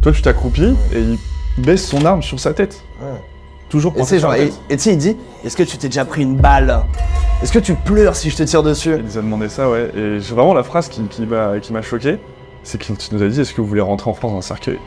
Toi, tu t'accroupis et il baisse son arme sur sa tête. Ouais. Toujours Et pointé sur la tête. tu sais, il dit, est-ce que tu t'es déjà pris une balle? Est-ce que tu pleures si je te tire dessus? Il nous a demandé ça, ouais. Et j'ai vraiment la phrase qui m'a choqué, c'est qu'il nous a dit, est-ce que vous voulez rentrer en France dans un cercueil?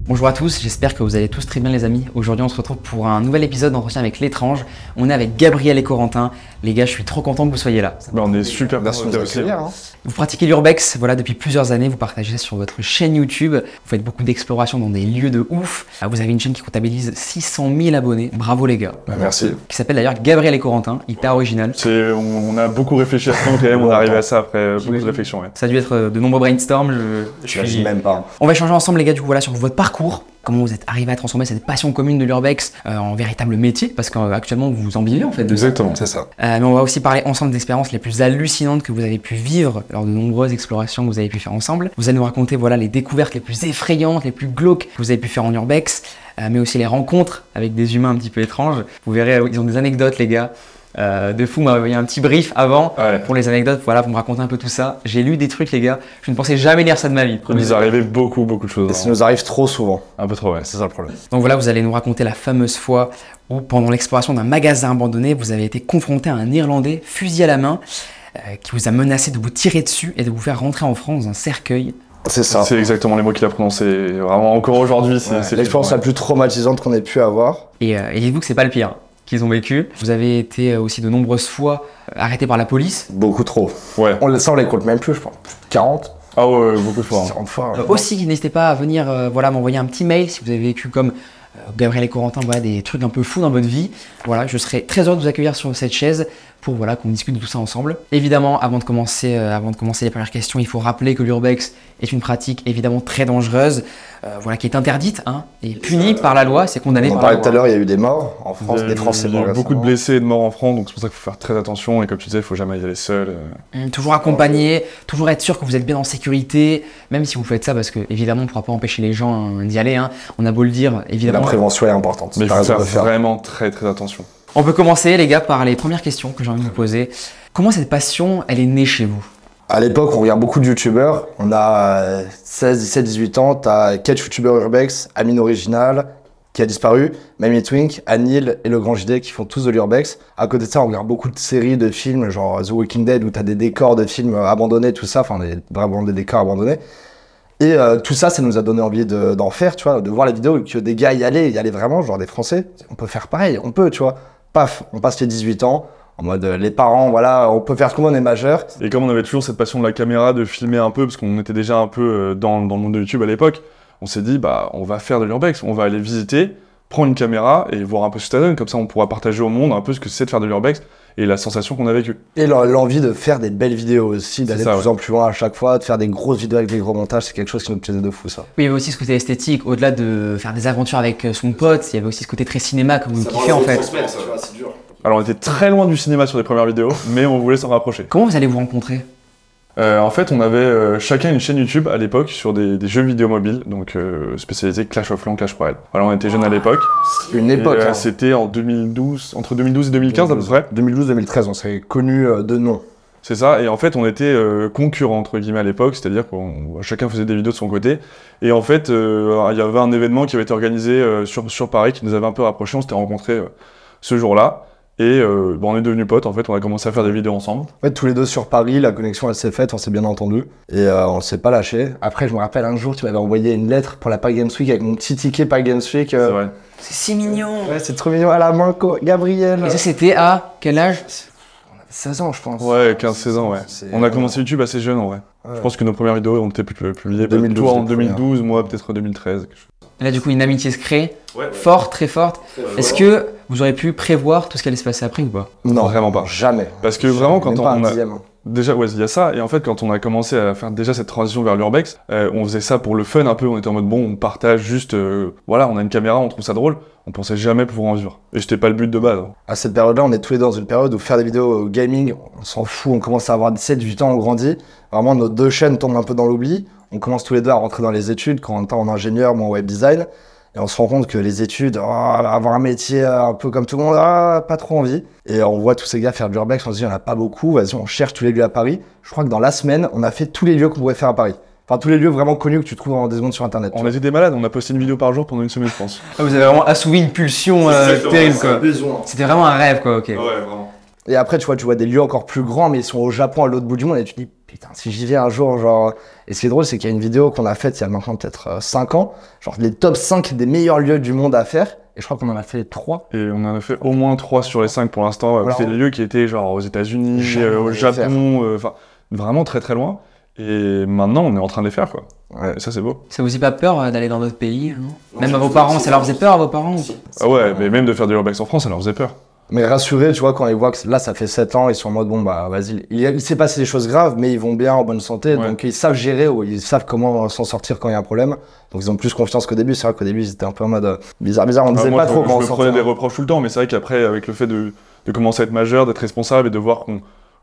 Bonjour à tous, j'espère que vous allez tous très bien les amis. Aujourd'hui on se retrouve pour un nouvel épisode d'entretien avec l'étrange. On est avec Gabriel et Corentin. Les gars, je suis trop content que vous soyez là. Bah, on est super Merci de nous accueillir. Hein. Vous pratiquez l'urbex, voilà, depuis plusieurs années, vous partagez ça sur votre chaîne YouTube, vous faites beaucoup d'explorations dans des lieux de ouf. Vous avez une chaîne qui comptabilise 600 000 abonnés, bravo les gars. Bah, merci. Qui s'appelle d'ailleurs Gabriel et Corentin, hyper original. On a beaucoup réfléchi à ce temps, quand même, on est arrivé à ça après beaucoup de réflexion, ouais. Ça a dû être de nombreux brainstorms. Je même pas. On va échanger ensemble les gars, du coup voilà, sur votre parcours. Comment vous êtes arrivé à transformer cette passion commune de l'urbex en véritable métier, parce qu'actuellement vous en vivez en fait de ça. Exactement. C'est ça. Mais on va aussi parler ensemble des expériences les plus hallucinantes que vous avez pu vivre lors de nombreuses explorations que vous avez pu faire ensemble. Vous allez nous raconter voilà, les découvertes les plus effrayantes, les plus glauques que vous avez pu faire en urbex, mais aussi les rencontres avec des humains un petit peu étranges. Vous verrez, ils ont des anecdotes les gars. De fou, m'a envoyé un petit brief avant pour les anecdotes, voilà, pour me raconter un peu tout ça. J'ai lu des trucs les gars, je ne pensais jamais lire ça de ma vie. Il nous est arrivé beaucoup de choses. Et ça nous arrive trop souvent. Un peu trop, ouais. C'est ça le problème. Donc voilà, vous allez nous raconter la fameuse fois où pendant l'exploration d'un magasin abandonné, vous avez été confronté à un Irlandais, fusil à la main, qui vous a menacé de vous tirer dessus et de vous faire rentrer en France dans un cercueil. C'est ça. C'est exactement les mots qu'il a prononcés. Vraiment, encore aujourd'hui, c'est l'expérience la plus traumatisante qu'on ait pu avoir. Et dites-vous que c'est pas le pire qu'ils ont vécu. Vous avez été aussi de nombreuses fois arrêté par la police. Beaucoup trop. Ouais. Ça, on les compte même plus, je pense. 40. Ah ouais, beaucoup de fois. 40 fois. Aussi, n'hésitez pas à venir voilà, m'envoyer un petit mail si vous avez vécu comme Gabriel et Corentin, voilà, des trucs un peu fous dans votre vie. Voilà, je serai très heureux de vous accueillir sur cette chaise pour voilà, qu'on discute de tout ça ensemble. Évidemment, avant de commencer les premières questions, il faut rappeler que l'urbex est une pratique évidemment très dangereuse, voilà, qui est interdite hein, et punie par la loi, c'est condamné par la loi. On parlait tout à l'heure, il y a eu des morts en France, des Français morts. Il y a eu beaucoup de blessés et de morts en France, donc c'est pour ça qu'il faut faire très attention. Et comme tu disais, il ne faut jamais y aller seul. Toujours accompagné, toujours être sûr que vous êtes bien en sécurité, même si vous faites ça, parce que évidemment on ne pourra pas empêcher les gens d'y aller. Hein. On a beau le dire, évidemment. La prévention est importante. Mais il faut faire vraiment très attention. On peut commencer les gars par les premières questions que j'ai envie de vous poser. Comment cette passion, elle est née chez vous? À l'époque, on regarde beaucoup de youtubeurs. On a 16, 17, 18 ans. T'as 4 youtubeurs urbex, Amine Original, qui a disparu, Mamie Twink, Anil et Le Grand JD qui font tous de l'urbex. À côté de ça, on regarde beaucoup de séries, de films, genre The Walking Dead, où t'as des décors de films abandonnés, tout ça, enfin vraiment des décors abandonnés. Et tout ça, ça nous a donné envie d'en faire, tu vois, de voir les vidéos, que des gars y allaient vraiment, genre des Français. On peut faire pareil, on peut, tu vois. Paf, on passe les 18 ans. En mode, les parents, voilà, on peut faire ce qu'on on est majeur. Et comme on avait toujours cette passion de la caméra, de filmer un peu, parce qu'on était déjà un peu dans le monde de YouTube à l'époque, on s'est dit, bah, on va faire de l'urbex, on va aller visiter, prendre une caméra et voir un peu ce que ça donne. Comme ça, on pourra partager au monde un peu ce que c'est de faire de l'urbex et la sensation qu'on a vécue. Et l'envie de faire des belles vidéos aussi, d'aller de plus en plus loin à chaque fois, de faire des grosses vidéos avec des gros montages, c'est quelque chose qui nous plaisait de fou, ça. Oui, il y avait aussi ce côté esthétique, au-delà de faire des aventures avec son pote, il y avait aussi ce côté très cinéma que vous kiffez en fait. C'est dur. Alors on était très loin du cinéma sur les premières vidéos, mais on voulait s'en rapprocher. Comment vous allez vous rencontrer? En fait, on avait chacun une chaîne YouTube à l'époque sur des jeux vidéo mobiles, donc spécialisés Clash of Clans, Clash Royale. Voilà, on était jeunes à l'époque. Une époque. Hein. C'était en 2012, entre 2012 et 2015 à peu près. 2012-2013, on s'est connus de nom. C'est ça, et en fait, on était concurrents entre guillemets à l'époque, c'est-à-dire que chacun faisait des vidéos de son côté. Et en fait, il y avait un événement qui avait été organisé sur Paris qui nous avait un peu rapprochés. On s'était rencontrés ce jour-là. Et on est devenus potes, en fait, on a commencé à faire des vidéos ensemble. En fait, tous les deux sur Paris, la connexion elle s'est faite, on s'est bien entendu. Et on s'est pas lâché. Après, je me rappelle un jour, tu m'avais envoyé une lettre pour la Paris Games Week avec mon petit ticket Paris Games Week. C'est vrai. C'est si mignon. Ouais, c'est trop mignon à la main, quoi. Gabriel. Et ça, c'était à quel âge? On avait 16 ans, je pense. Ouais, 15-16 ans, ouais. On a commencé YouTube assez jeune, en vrai. Ouais. Je pense que nos premières vidéos ont été publiées toi en 2012, moi peut-être 2013. Quelque chose. Et là, du coup, une amitié se crée, forte, très forte. Est-ce que vous auriez pu prévoir tout ce qui allait se passer après ou pas? Non, vraiment pas. Jamais. Parce que vraiment, quand on a... Dixième. Déjà, ouais, il y a ça. Et en fait, quand on a commencé à faire déjà cette transition vers l'urbex, on faisait ça pour le fun un peu. On était en mode, bon, on partage juste... voilà, on a une caméra, on trouve ça drôle. On pensait jamais pouvoir en vivre. Et c'était pas le but de base. À cette période-là, on est tous les deux dans une période où faire des vidéos gaming, on s'en fout. On commence à avoir 17-18 ans, on grandit. Vraiment, nos deux chaînes tombent un peu dans l'oubli. On commence tous les deux à rentrer dans les études. Corentin en ingénieur, moi en web design. Et on se rend compte que les études, avoir un métier un peu comme tout le monde, pas trop envie. Et on voit tous ces gars faire de l'urbex, on se dit, il n'y en a pas beaucoup, vas-y, on cherche tous les lieux à Paris. Je crois que dans la semaine, on a fait tous les lieux qu'on pouvait faire à Paris. Enfin, tous les lieux vraiment connus que tu trouves en des secondes sur Internet. On était des malades, on a posté une vidéo par jour pendant une semaine, je pense. Ah, vous avez vraiment assouvi une pulsion terrible, quoi. C'était vraiment un rêve, quoi, ok. Ouais, vraiment. Et après, tu vois des lieux encore plus grands, mais ils sont au Japon, à l'autre bout du monde, et tu te dis, putain, si j'y vais un jour, genre... Et ce qui est drôle, c'est qu'il y a une vidéo qu'on a faite il y a maintenant peut-être 5 ans, genre les top 5 des meilleurs lieux du monde à faire, et je crois qu'on en a fait 3. Et on en a fait au moins 3 sur les 5 pour l'instant. Voilà. C'était des lieux qui étaient genre aux États-Unis, au Japon, enfin vraiment très très loin. Et maintenant, on est en train de les faire, quoi. Ouais. Et ça, c'est beau. Ça vous faisait pas peur d'aller dans d'autres pays, non? Même à vos parents, ça leur faisait peur à vos parents ou... Ah ouais, mais même de faire du urbex en France, ça leur faisait peur. Mais rassurés, tu vois, quand ils voient que là, ça fait 7 ans, ils sont en mode, bon, bah, vas-y. Il s'est passé des choses graves, mais ils vont bien, en bonne santé, Ouais. donc ils savent gérer, ou ils savent comment s'en sortir quand il y a un problème. Donc ils ont plus confiance qu'au début. C'est vrai qu'au début, ils étaient un peu en mode bizarre, on disait moi, pas trop je comment me s'en prenais sortir. des reproches tout le temps, mais c'est vrai qu'après, avec le fait de commencer à être majeur, d'être responsable et de voir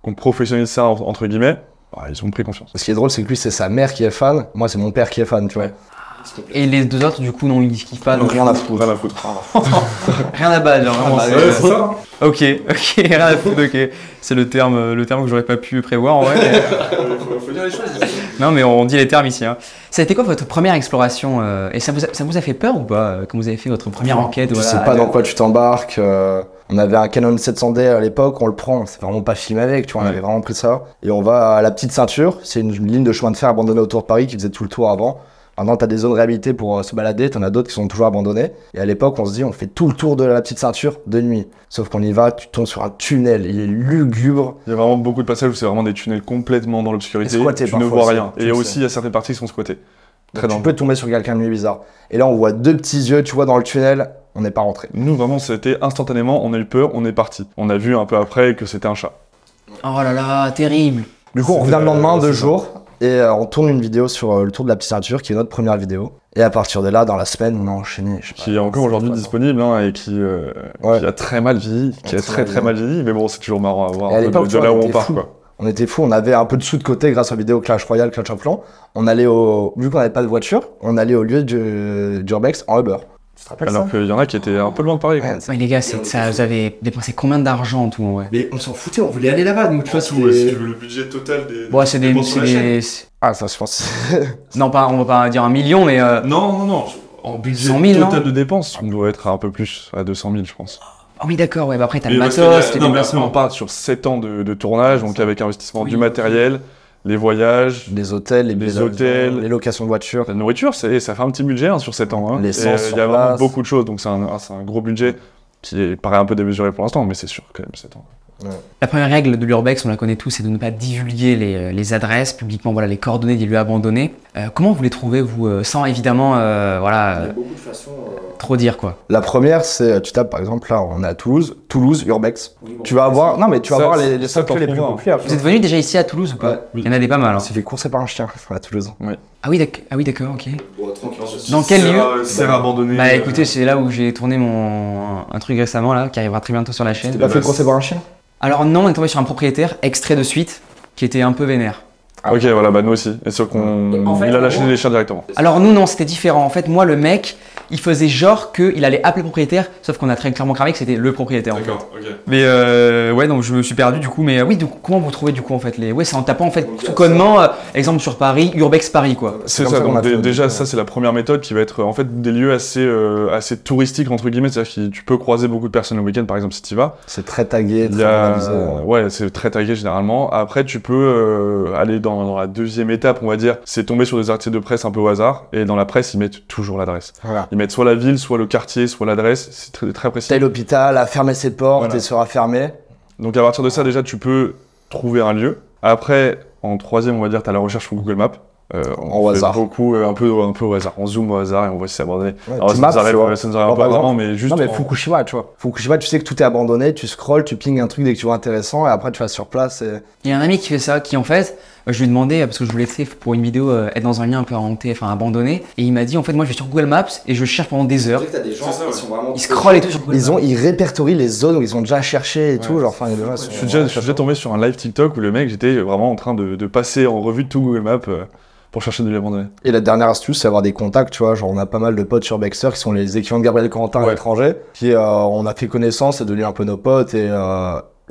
qu'on professionnalise ça, entre guillemets, bah, ils ont pris confiance. Ce qui est drôle, c'est que lui, c'est sa mère qui est fan, moi, c'est mon père qui est fan, tu vois. Ouais. Et les deux autres, du coup, non, ils kiffent pas, donc rien à foutre. Rien à foutre. rien à battre, genre, vraiment. Ouais, c'est ça. Ok, rien à foutre, ok. C'est le terme que j'aurais pas pu prévoir, en vrai. Faut dire les choses. Non, mais on dit les termes ici, hein. Ça a été quoi votre première exploration et ça vous a fait peur ou pas quand vous avez fait votre première enquête? Tu Voilà, sais pas dans quoi tu t'embarques. On avait un Canon 700D à l'époque, on le prend, c'est vraiment pas filmé avec, tu vois, on avait vraiment pris ça. Et on va à la Petite Ceinture, c'est une ligne de chemin de fer abandonnée autour de Paris qui faisait tout le tour avant. Maintenant, t'as des zones réhabilitées pour se balader, t'en as d'autres qui sont toujours abandonnées. Et à l'époque, on se dit, on fait tout le tour de la Petite Ceinture de nuit. Sauf qu'on y va, tu tombes sur un tunnel, il est lugubre. Il y a vraiment beaucoup de passages où c'est vraiment des tunnels complètement dans l'obscurité. Et squattés Tu ne parfois vois aussi, rien. tu Et le aussi, sais. il y a certaines parties qui sont squattées. Très Tu dangereux. peux tomber sur quelqu'un de nuit bizarre. Et là, on voit deux petits yeux, tu vois, dans le tunnel, on n'est pas rentré. Nous, vraiment, c'était instantanément, on a eu peur, on est parti. On a vu un peu après que c'était un chat. Oh là là, terrible. Du coup, on C'était, revient le lendemain, 2 c'est ça. jours, et on tourne une vidéo sur le tour de la Petite Ceinture, qui est notre première vidéo. Et à partir de là, dans la semaine, on a enchaîné. Je sais pas, Qui est encore aujourd'hui disponible hein, et qui a très mal vieilli, qui a très mal vieilli, mais bon, c'est toujours marrant à voir Et à un peu l'époque, de tu vois, là on où on était part, fous. quoi. On était fous, on avait un peu de sous de côté grâce aux vidéos Clash Royale, Clash of Clans. On allait vu qu'on n'avait pas de voiture, on allait au lieu d'Urbex en Uber. Tu te rappelles Alors ça? qu'il y en a qui étaient un peu loin de Paris. quoi. Ouais, Ouais, les gars, ça, vous avez dépensé combien d'argent en tout, ouais? Mais on s'en foutait, on voulait aller là-bas, nous, tu vois, veux le budget total des. Bon, c'est des... Ah, ça, je pense. Non, pas, on va pas dire 1 million, mais... Non. En budget 100 000, total non de dépenses, on doit être à un peu plus, à 200 000, je pense. Ah oui, d'accord, ouais, bah après, t'as le Mais parce que matos, là- les non, mais après, on déplacements. part sur 7 ans de tournage, donc avec investissement Oui. du matériel, les voyages, Les hôtels, les billets d'avion, hôtels. les locations de voitures. la nourriture, ça fait un petit budget hein, sur 7 ans. Hein. L'essence Et, sur il y a vraiment place. beaucoup de choses, donc c'est un gros budget qui paraît un peu démesuré pour l'instant, mais c'est sûr quand même 7 ans. La première règle de l'Urbex, on la connaît tous, c'est de ne pas divulguer les adresses publiquement, voilà, les coordonnées des lieux abandonnés. Comment vous les trouvez, vous, sans évidemment, beaucoup de façons. trop dire, quoi? La première, c'est, tu tapes par exemple, là, on est à Toulouse, Urbex. Tu vas avoir, non, mais tu vas Ça, avoir les ça, 5 lieux les t'en plus trouves un. populaires. Vous êtes venu déjà ici à Toulouse ou pas? Ouais. Il y en a des pas mal, hein. On s'est fait courser par un chien à Toulouse. Ah oui, d'accord, ok. Dans quel lieu? Serre abandonné. Bah écoutez, c'est là où j'ai tourné un truc récemment, là, qui arrivera très bientôt sur la chaîne. Tu t'es pas fait courser par un chien? Alors non, on est tombé sur un propriétaire, extrait de suite, qui était un peu vénère. Ok, voilà, bah nous aussi. Et sûr qu'on. En fait, Il a en lâché gros- les chiens directement. Alors nous, non, c'était différent. En fait, moi, le mec, il faisait genre qu'il allait appeler le propriétaire, sauf qu'on a très clairement cramé que c'était le propriétaire. En fait. ok. Mais ouais, donc je me suis perdu du coup. Mais oui, donc, comment vous trouvez du coup en fait les... Ouais, c'est en tapant en fait tout connement, exemple sur Paris, Urbex Paris quoi. C'est comme ça, ça qu'on donc a fait notre déjà découverte. ça c'est la première méthode qui va être en fait des lieux assez touristiques entre guillemets, c'est-à-dire que tu peux croiser beaucoup de personnes le week-end par exemple si tu y vas. C'est très tagué, Il très y a, analysé. ouais, c'est très tagué généralement. Après, tu peux aller dans la deuxième étape, on va dire, c'est tomber sur des articles de presse un peu au hasard. Et dans la presse, ils mettent toujours l'adresse. Voilà. Ils mettent soit la ville, soit le quartier, soit l'adresse. C'est très précis. Tel hôpital a fermé ses portes Voilà. et sera fermé. Donc à partir de ça, déjà, tu peux trouver un lieu. Après, en troisième, on va dire, tu as la recherche sur Google Maps. On Au fait hasard. beaucoup, un peu au hasard. On zoome au hasard et on voit si c'est abandonné. Ouais, Alors, tu ça maps, nous arrive, tu vois. ça nous arrive Alors, pas par vraiment, exemple- mais juste. Non, mais en- Fukushima, tu vois. Fukushima, tu sais que tout est abandonné, tu scrolles, tu pinges un truc dès que tu vois intéressant et après tu vas sur place et. Il y a un ami qui fait ça, qui en fait, je lui ai demandé, parce que je voulais tu sais, pour une vidéo être dans un lien un peu hanté, enfin abandonné, et il m'a dit en fait moi je vais sur Google Maps et je cherche pendant des heures. T'as des gens qui sont vraiment. Ils scrollent et tout sur Google Maps. Ils répertorient les zones où ils ont déjà cherché et tout. Ouais. Genre, enfin, les gens, ils sont- Je suis déjà tombé sur un live TikTok où le mec, j'étais vraiment en train de passer en revue de tout Google Maps pour chercher de lui abandonner. Et la dernière astuce, c'est avoir des contacts, tu vois. Genre, on a pas mal de potes sur Bexter qui sont les équivalents de Gabriel Corentin à l'étranger. Qui, on a fait connaissance, c'est devenu un peu nos potes et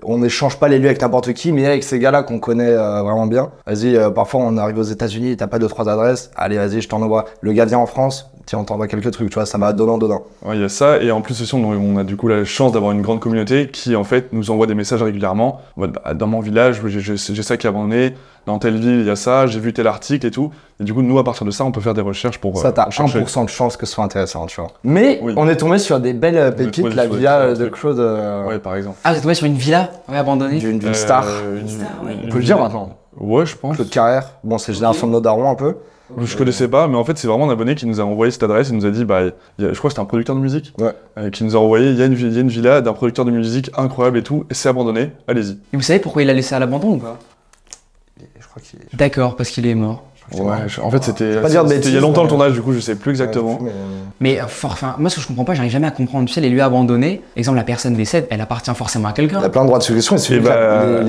on n'échange pas les lieux avec n'importe qui, mais avec ces gars-là qu'on connaît vraiment bien. Vas-y, parfois on arrive aux États-Unis, t'as pas 2-3 adresses. Allez, vas-y, je t'en envoie. Le gars vient en France, tiens, on t'envoie quelques trucs, tu vois, ça va donnant. Ouais, il y a ça, et en plus aussi, on a du coup la chance d'avoir une grande communauté qui, en fait, nous envoie des messages régulièrement. En mode, bah, dans mon village, j'ai ça qui est abandonné, dans telle ville, il y a ça, j'ai vu tel article et tout. Et du coup, nous, à partir de ça, on peut faire des recherches pour. Ça, t'as chercher. 1% de chance que ce soit intéressant, tu vois. Mais Oui. on est tombé sur des belles pépites, la villa de Claude. Ouais, par exemple. Ah, vous êtes tombé sur une villa abandonnée. D'une star. On peut le dire maintenant. Ouais, je pense. Claude Carrère. Bon, c'est génération de nos darons un peu. Je connaissais pas, mais en fait, c'est vraiment un abonné qui nous a envoyé cette adresse. Il nous a dit, bah, je crois que c'était un producteur de musique. Ouais. Qui nous a envoyé, il y a une villa d'un producteur de musique incroyable et tout, et c'est abandonné, allez-y. Et vous savez pourquoi il l'a laissé à l'abandon ou pas? Je crois qu'il est. D'accord, parce qu'il est mort. Ouais, en fait, c'était Pas dire de il y a bêtises, longtemps le mais- tournage, du coup, je sais plus exactement. Mais enfin, moi ce que je comprends pas, j'arrive jamais à comprendre. Tu sais, les lieux abandonnés, exemple la personne décède, elle appartient forcément à Il y quelqu'un. a plein de droits de succession. Il suffit Et que bah-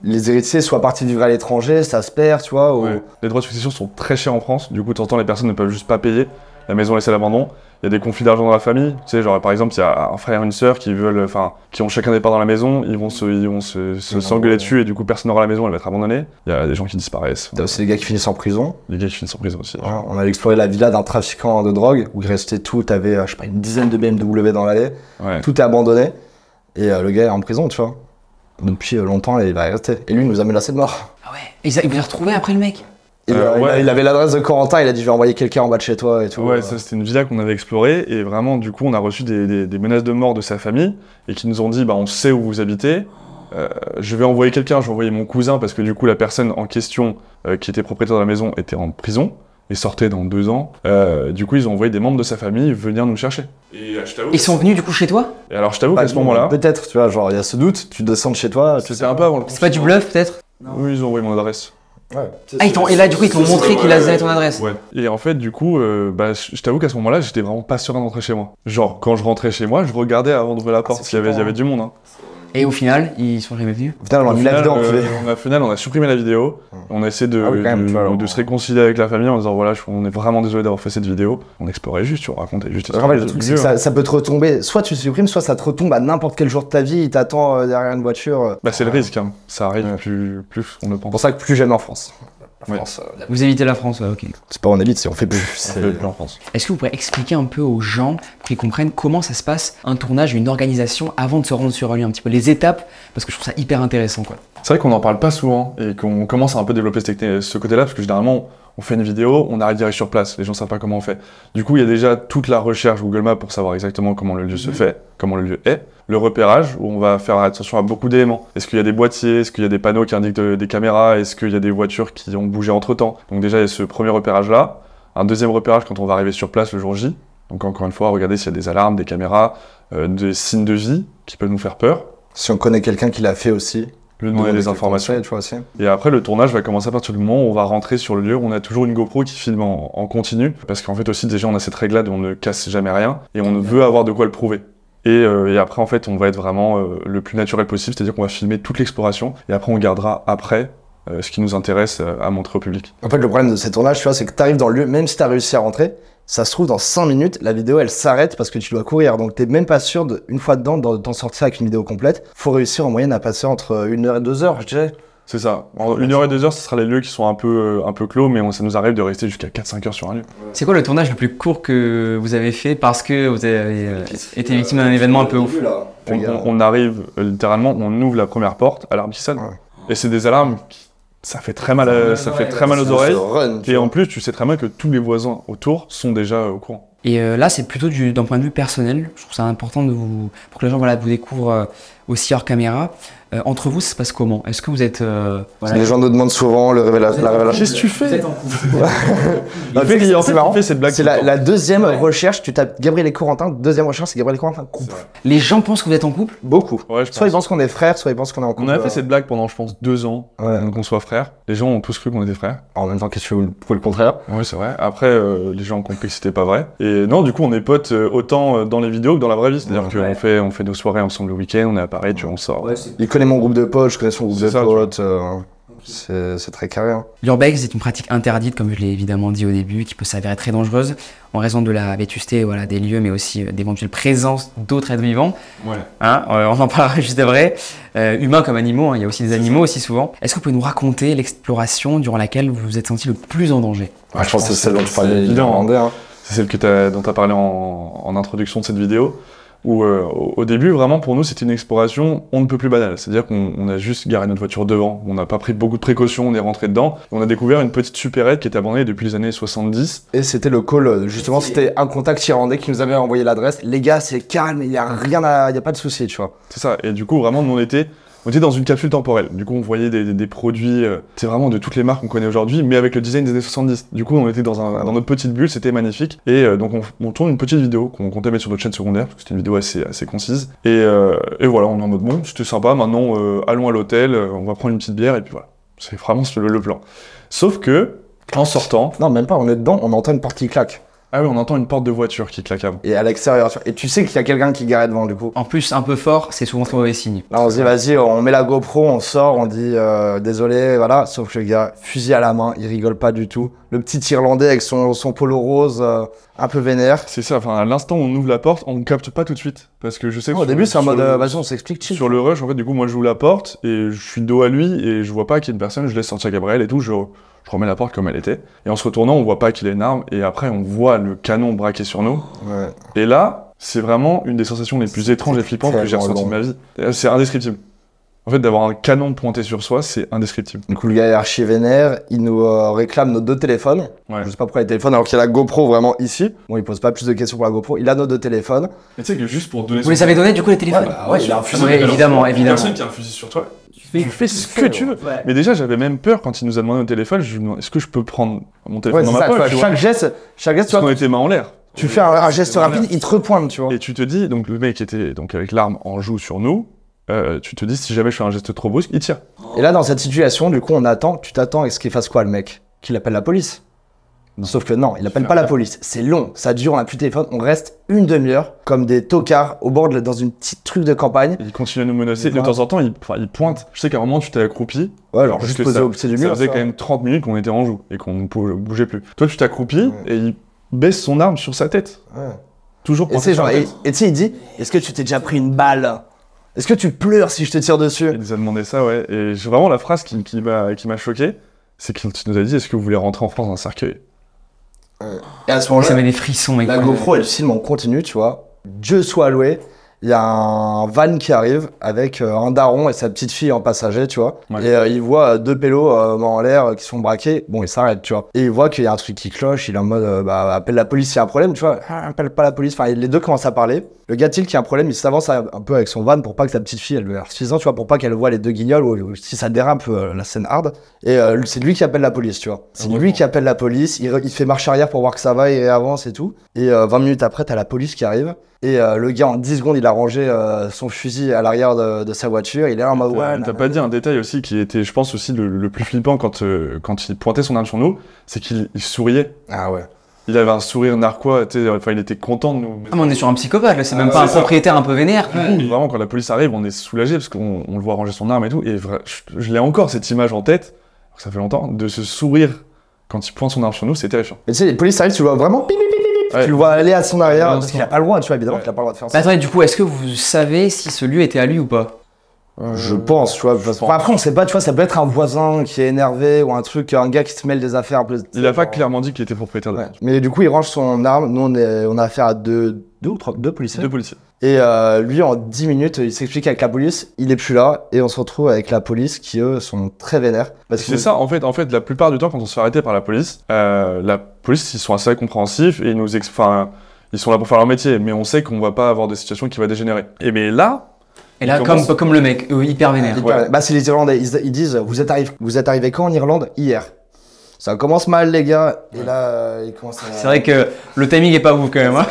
les héritiers soient partis vivre à l'étranger, ça se perd, tu vois. Ouais. Les droits de succession sont très chers en France, du coup, de temps en temps, les personnes ne peuvent juste pas payer. La maison laissée à l'abandon. Il y a des conflits d'argent dans la famille. Tu sais, genre, par exemple, il y a un frère et une sœur qui ont chacun des parts dans la maison. Ils vont s'engueuler dessus et du coup, personne n'aura la maison, elle va être abandonnée. Il y a des gens qui disparaissent. T'as aussi les gars qui finissent en prison. Les gars qui finissent en prison aussi. Voilà, on avait exploré la villa d'un trafiquant de drogue où il restait tout. T'avais, je sais pas, une dizaine de BMW dans l'allée. Ouais. Tout est abandonné. Et le gars est en prison, tu vois. Depuis longtemps, et il va y rester. Et lui, il nous a menacé de mort. Ah ouais. Et il vous a retrouvé après le mec? Et ouais. il avait l'adresse de Corentin, il a dit je vais envoyer quelqu'un en bas de chez toi et tout. Ouais, ça c'était une villa qu'on avait explorée et vraiment du coup on a reçu des menaces de mort de sa famille et qui nous ont dit bah on sait où vous habitez, je vais envoyer quelqu'un, je vais envoyer mon cousin parce que du coup la personne en question qui était propriétaire de la maison était en prison et sortait dans 2 ans. Du coup ils ont envoyé des membres de sa famille venir nous chercher. Et je t'avoue. Ils sont venus du coup chez toi? Et alors je t'avoue Pas qu'à ce moment-là, peut-être, tu vois, genre il y a ce doute, tu descends de chez toi. c'était un peu avant le C'est pas du bluff peut-être? Oui, ils ont envoyé mon adresse. Ouais. Ah, et là du coup ils t'ont montré qu'il a donné ton adresse? Ouais. Et en fait, du coup, je t'avoue qu'à ce moment-là, j'étais vraiment pas serein d'entrer chez moi. Genre, quand je rentrais chez moi, je regardais avant d'ouvrir la porte, parce qu'il y avait du monde. Hein. Et au final, ils sont jamais venus? Putain, on a mis la vidéo en privé. Au final, on a supprimé la vidéo. On a essayé Ah oui, quand même, tu vois, de se réconcilier avec la famille en disant voilà, on est vraiment désolé d'avoir fait cette vidéo. On explorait juste, on racontait juste. Le truc, c'est que ça peut te retomber. Soit tu supprimes, soit ça te retombe à n'importe quel jour de ta vie. Il t'attend derrière une voiture. Bah, c'est le risque, hein. Ça arrive Ouais. plus on le C'est pour pense. ça que plus jamais en France. La Ouais. France, Vous évitez la France, ouais, ok. c'est pas en élite, c'est on fait plus. On fait plus en France. Est-ce que vous pourriez expliquer un peu aux gens pour qu'ils comprennent comment ça se passe, un tournage, une organisation, avant de se rendre sur un lieu, un petit peu les étapes, parce que je trouve ça hyper intéressant, quoi. C'est vrai qu'on n'en parle pas souvent et qu'on commence à un peu développer ce côté-là parce que généralement on fait une vidéo, on arrive direct sur place, les gens savent pas comment on fait. Du coup, il y a déjà toute la recherche Google Maps pour savoir exactement comment le lieu se fait, comment le lieu est. Le repérage, où on va faire attention à beaucoup d'éléments. Est-ce qu'il y a des boîtiers, est-ce qu'il y a des panneaux qui indiquent des caméras, est-ce qu'il y a des voitures qui ont bougé entre-temps. Donc déjà, il y a ce premier repérage-là. Un deuxième repérage quand on va arriver sur place le jour J. Donc encore une fois, regarder s'il y a des alarmes, des caméras, des signes de vie qui peuvent nous faire peur. Si on connaît quelqu'un qui l'a fait aussi. Lui demander des informations. Tu vois aussi. Et après, le tournage va commencer à partir du moment où on va rentrer sur le lieu. On a toujours une GoPro qui filme en continu. Parce qu'en fait aussi, déjà, on a cette règle-là de on ne casse jamais rien. Et on veut avoir de quoi le prouver. Et après, en fait, on va être vraiment le plus naturel possible. C'est-à-dire qu'on va filmer toute l'exploration. Et après, on gardera après ce qui nous intéresse à montrer au public. En fait, le problème de ces tournages, tu vois, c'est que t'arrives dans le lieu, même si t'as réussi à rentrer, ça se trouve dans 5 minutes, la vidéo elle s'arrête parce que tu dois courir. Donc t'es même pas sûr, une fois dedans, de t'en sortir avec une vidéo complète. Faut réussir en moyenne à passer entre 1 heure et 2 heures, je dirais. C'est ça. En 1 heure et 2 heures, ce sera les lieux qui sont un peu clos, mais ça nous arrive de rester jusqu'à 4-5 heures sur un lieu. C'est quoi le tournage le plus court que vous avez fait parce que vous avez été victime d'un événement un peu ouf? On arrive, littéralement, on ouvre la première porte, alarme qui sonne. Ouais. Et c'est des alarmes ça fait très mal, aux oreilles. Et en plus, tu sais très bien que tous les voisins autour sont déjà au courant. Et là, c'est plutôt d'un point de vue personnel. Je trouve ça important pour que les gens vous découvrent aussi hors caméra. Entre vous, ça se passe comment? Est-ce que vous êtes... Les gens nous demandent souvent la révélation. Qu'est-ce que tu fais? Vous êtes en couple. Il fait cette blague. C'est la deuxième recherche, tu tapes Gabriel et Corentin, deuxième recherche, c'est Gabriel et Corentin, couple. Les gens pensent que vous êtes en couple? Beaucoup. Ouais, je Soit ils pense. pensent qu'on est frères, soit ils pensent qu'on est en couple. On a fait cette blague pendant, je pense, 2 ans, Ouais. qu'on soit frères. Les gens ont tous cru qu'on était frères. En même temps, qu'est-ce que vous pouvez le contraire? Oui, c'est vrai. Après, les gens ont compris que c'était pas vrai. Et non, du coup, on est potes autant dans les vidéos que dans la vraie vie. C'est-à-dire qu'on fait nos soirées ensemble le week-end, on est à Paris, tu vois, on sort. Il connaît mon groupe de potes, je connais son groupe C'est de ça, potes. C'est très carré. Hein. L'urbex est une pratique interdite, comme je l'ai évidemment dit au début, qui peut s'avérer très dangereuse en raison de la vétusté des lieux, mais aussi d'éventuelles présences d'autres êtres vivants. Ouais. Hein, on en parlera juste après. Humains comme animaux, hein, il y a aussi des animaux aussi souvent. Est-ce que vous pouvez nous raconter l'exploration durant laquelle vous vous êtes senti le plus en danger? Je pense que c'est celle dont tu parlais évident. Hein. C'est celle dont tu as parlé en introduction de cette vidéo. Où au début, vraiment, pour nous, c'était une exploration on ne peut plus banale. C'est-à-dire qu'on a juste garé notre voiture devant, on n'a pas pris beaucoup de précautions, on est rentré dedans, et on a découvert une petite supérette qui était abandonnée depuis les années 70. Et c'était le call, justement, c'était un contact irlandais qui nous avait envoyé l'adresse. Les gars, c'est calme, il y a pas de souci, tu vois. C'est ça, et du coup, vraiment, nous, on était dans une capsule temporelle. Du coup, on voyait des produits, c'est vraiment de toutes les marques qu'on connaît aujourd'hui, mais avec le design des années 70. Du coup, on était dans notre petite bulle, c'était magnifique. Et donc, on tourne une petite vidéo qu'on comptait mettre sur notre chaîne secondaire, parce que c'était une vidéo assez concise. Et voilà, on est en mode bon, c'était sympa, maintenant, allons à l'hôtel, on va prendre une petite bière, et puis voilà. C'est vraiment le plan. Sauf que, en sortant... Non, même pas, on est dedans, on entend une porte qui claque. Ah oui, on entend une porte de voiture qui claque avant. Et à l'extérieur, et tu sais qu'il y a quelqu'un qui garait devant, du coup. En plus, un peu fort, c'est souvent très mauvais signe. Là, on se dit, vas-y, on met la GoPro, on sort, on dit, désolé, voilà. Sauf que le gars, fusil à la main, il rigole pas du tout. Le petit Irlandais avec son polo rose, un peu vénère. C'est ça, enfin, à l'instant où on ouvre la porte, on ne capte pas tout de suite. Parce que je sais que au début, c'est en mode, vas-y, on s'explique, chill. Sur le rush, en fait, du coup, moi, j'ouvre la porte et je suis dos à lui et je vois pas qu'il y a une personne, je laisse sortir Gabriel et tout, je remets la porte comme elle était. Et en se retournant, on voit pas qu'il a une arme et après, on voit le canon braqué sur nous. Ouais. Et là, c'est vraiment une des sensations les plus étranges et flippantes que j'ai ressenties de ma vie. C'est indescriptible. En fait, d'avoir un canon pointé sur soi, c'est indescriptible. Du coup, le gars est archi vénère, il nous réclame nos 2 téléphones. Ouais. Je sais pas pourquoi les téléphones, alors qu'il y a la GoPro vraiment ici. Bon, il pose pas plus de questions pour la GoPro, il a nos 2 téléphones. Mais tu sais que juste pour donner... Vous les avez donnés du coup les téléphones? Ouais, il a un fusil. Ouais, évidemment. Personne qui a un fusil sur toi. Tu fais ce que tu veux. Ouais. Mais déjà, j'avais même peur quand il nous a demandé au téléphone. Je lui ai demandé, est-ce que je peux prendre mon téléphone dans ma poche, tu vois. chaque geste, tu Parce qu'on vois, était main en l'air. tu fais un geste rapide, il te repointe, tu vois. Et tu te dis, donc le mec était donc avec l'arme en joue sur nous. Tu te dis, si jamais je fais un geste trop brusque, il tire. Et là, dans cette situation, du coup, tu t'attends à ce qu'il fasse quoi, le mec? Qu'il appelle la police? Non. Sauf que non, il appelle pas la police. C'est long, ça dure, on a plus de téléphone, on reste une demi-heure comme des tocards au bord dans une petite truc de campagne. Il continue à nous menacer. De temps en temps, il pointe. Je sais qu'à un moment, tu t'es accroupi. Ouais, alors Parce juste que posé ça- au pied du Ça mur. faisait quand même 30 minutes qu'on était en joue et qu'on ne bougeait plus. Toi, tu t'es accroupi et il baisse son arme sur sa tête. Ouais. Toujours Et pointé c'est sur genre, la et tête. tu sais, il dit, est-ce que tu t'es déjà pris une balle? Est-ce que tu pleures si je te tire dessus? Il nous a demandé ça, ouais. Et vraiment, la phrase qui m'a choqué, c'est qu'il nous a dit, est-ce que vous voulez rentrer en France dans un cercueil? Et à ce Ça moment-là, met des frissons, mec. la GoPro, elle filme en continu, tu vois. Dieu soit loué. Il y a un van qui arrive avec un daron et sa petite fille en passager, tu vois. Ouais. Et il voit 2 pélos en l'air qui sont braqués. Bon, il s'arrête, tu vois. Et il voit qu'il y a un truc qui cloche. Il est en mode, appelle la police s'il y a un problème, tu vois. Ah, appelle pas la police. Enfin, les deux commencent à parler. Le gars-til qui a un problème, il s'avance un peu avec son van pour pas que sa petite fille, elle ait 6 ans, tu vois, pour pas qu'elle voit les 2 guignols ou si ça dérape la scène hard. Et c'est lui qui appelle la police, tu vois. C'est lui qui appelle la police. Il fait marche arrière pour voir que ça va et avance et tout. Et 20 minutes après, t'as la police qui arrive. Et le gars, en 10 secondes, il a rangé son fusil à l'arrière de sa voiture. Il est là en mode, ouais. T'as pas dit un détail aussi qui était, je pense, aussi le plus flippant quand il pointait son arme sur nous, c'est qu'il souriait. Ah ouais. Il avait un sourire narquois, tu sais, enfin, il était content de nous. Ah, mais on est sur un psychopathe là, c'est même Ah, pas un c'est ça. propriétaire un peu vénère. Vraiment, quand la police arrive, on est soulagé parce qu'on le voit ranger son arme et tout. Et je l'ai encore cette image en tête, ça fait longtemps, de ce sourire quand il pointe son arme sur nous, c'est terrifiant. Mais tu sais, les polices arrivent, tu le vois vraiment, pip, pip, pip, pip, Ouais. tu le vois aller à son arrière, Ouais, parce qu'il a pas le droit, tu vois, évidemment Ouais. qu'il a pas le droit de faire Bah ça. attendez, du coup, est-ce que vous savez si ce lieu était à lui ou pas? Je pense, tu vois. Enfin, après, on sait pas, tu vois, ça peut être un voisin qui est énervé ou un truc, un gars qui se mêle des affaires un peu. Il a pas clairement dit qu'il était propriétaire de Ouais. Mais du coup, il range son arme. Nous, on a affaire à deux policiers. deux policiers. Et lui, en 10 minutes, il s'explique avec la police, il est plus là, et on se retrouve avec la police qui, eux, sont très vénères. Parce C'est ça, en fait, la plupart du temps, quand on se fait arrêter par la police, ils sont assez compréhensifs et ils sont là pour faire leur métier, mais on sait qu'on va pas avoir des situations qui vont dégénérer. Et mais là, Et là, Il commence- comme le mec, hyper vénère. Ouais. Bah, c'est les Irlandais, ils disent, vous êtes arrivés quand en Irlande? Hier. Ça commence mal, les gars. Et là, ils commencent à... C'est vrai que le timing est pas ouf quand même. Hein.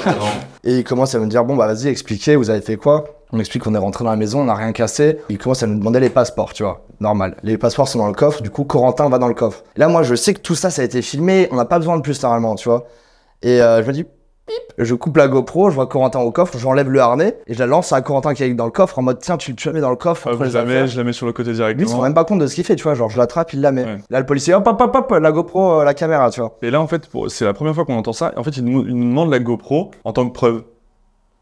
Et ils commencent à me dire, bon, bah, vas-y, expliquez, vous avez fait quoi? On explique qu'on est rentré dans la maison, on n'a rien cassé. Ils commencent à nous demander les passeports, tu vois. Normal. Les passeports sont dans le coffre, du coup, Corentin va dans le coffre. Et là, moi, je sais que tout ça, ça a été filmé, on n'a pas besoin de plus, normalement, tu vois. Et je me dis, Je coupe la GoPro, je vois Corentin au coffre, j'enlève le harnais et je la lance à Corentin qui est dans le coffre en mode tiens, tu la mets dans le coffre. Hop, je la mets sur le côté Lui, il directement. se rend même pas compte de ce qu'il fait, tu vois. Genre, je l'attrape, il la met. Ouais. Là, le policier, hop, la GoPro, la caméra, tu vois. Et là, en fait, c'est la première fois qu'on entend ça. En fait, il nous demande la GoPro en tant que preuve.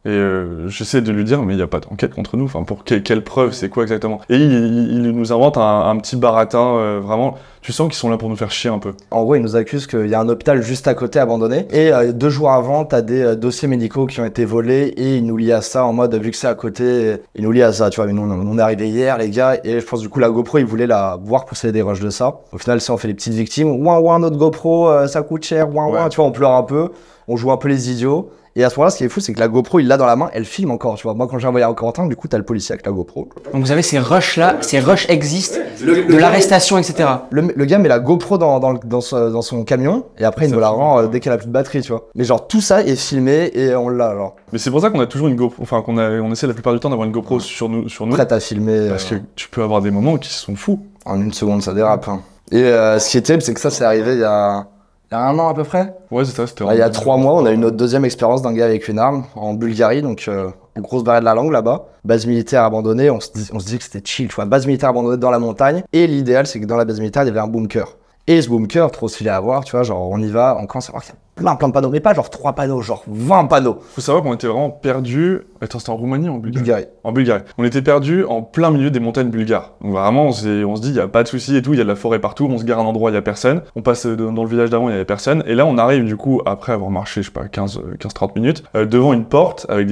Et j'essaie de lui dire, mais il n'y a pas d'enquête contre nous. Enfin, pour quelle preuve, c'est quoi exactement? Et il nous invente un petit baratin, vraiment. Tu sens qu'ils sont là pour nous faire chier un peu. En gros, il nous accuse qu'il y a un hôpital juste à côté abandonné. Et 2 jours avant, t'as des dossiers médicaux qui ont été volés. Et il nous lie à ça en mode, vu que c'est à côté, il nous lie à ça, tu vois. Mais nous, on est arrivé hier, les gars. Et je pense, du coup, la GoPro, il voulait la voir procéder des rushs de ça. Au final, ça, on fait les petites victimes. Ouin, notre GoPro, ça coûte cher. Ouin, tu vois, on pleure un peu. On joue un peu les idiots. Et à ce moment-là, ce qui est fou, c'est que la GoPro, il l'a dans la main, elle filme encore, tu vois. Moi, quand j'ai envoyé à Corentin, du coup, t'as le policier avec la GoPro. Donc vous avez ces rushs-là, ces rushs existent, de l'arrestation, etc. Le gars met la GoPro dans son camion, et après, il nous la rend dès qu'elle a plus de batterie, tu vois. Mais genre, tout ça est filmé, et on l'a, alors. Mais c'est pour ça qu'on a toujours une GoPro, enfin on essaie la plupart du temps d'avoir une GoPro sur nous. Prête à filmer. Parce que tu peux avoir des moments qui sont fous. En 1 seconde, ça dérape. Hein. Et ce qui est terrible, c'est que ça, c'est arrivé il y a 1 an à peu près. Ouais, c'est ça, c'était Il y a 3 mois, on a eu notre deuxième expérience d'un gars avec une arme en Bulgarie, donc une grosse barrière de la langue là-bas. Base militaire abandonnée, on se dit que c'était chill, tu vois. Base militaire abandonnée dans la montagne. Et l'idéal, c'est que dans la base militaire, il y avait un bunker. Et ce bunker, trop stylé à voir, tu vois, genre on y va, on commence à voir qu'il y a plein de panneaux, mais pas genre 3 panneaux, genre 20 panneaux. Faut savoir qu'on était vraiment perdus. Attends, c'était en Roumanie ou en Bulgarie? Bulgarie. En Bulgarie. On était perdus en plein milieu des montagnes bulgares. Donc vraiment, on se dit, il n'y a pas de souci et tout, il y a de la forêt partout, on se gare à un endroit, il n'y a personne. On passe dans le village d'avant, il n'y avait personne. Et là, on arrive du coup, après avoir marché, je sais pas, 15-30 minutes, devant une porte avec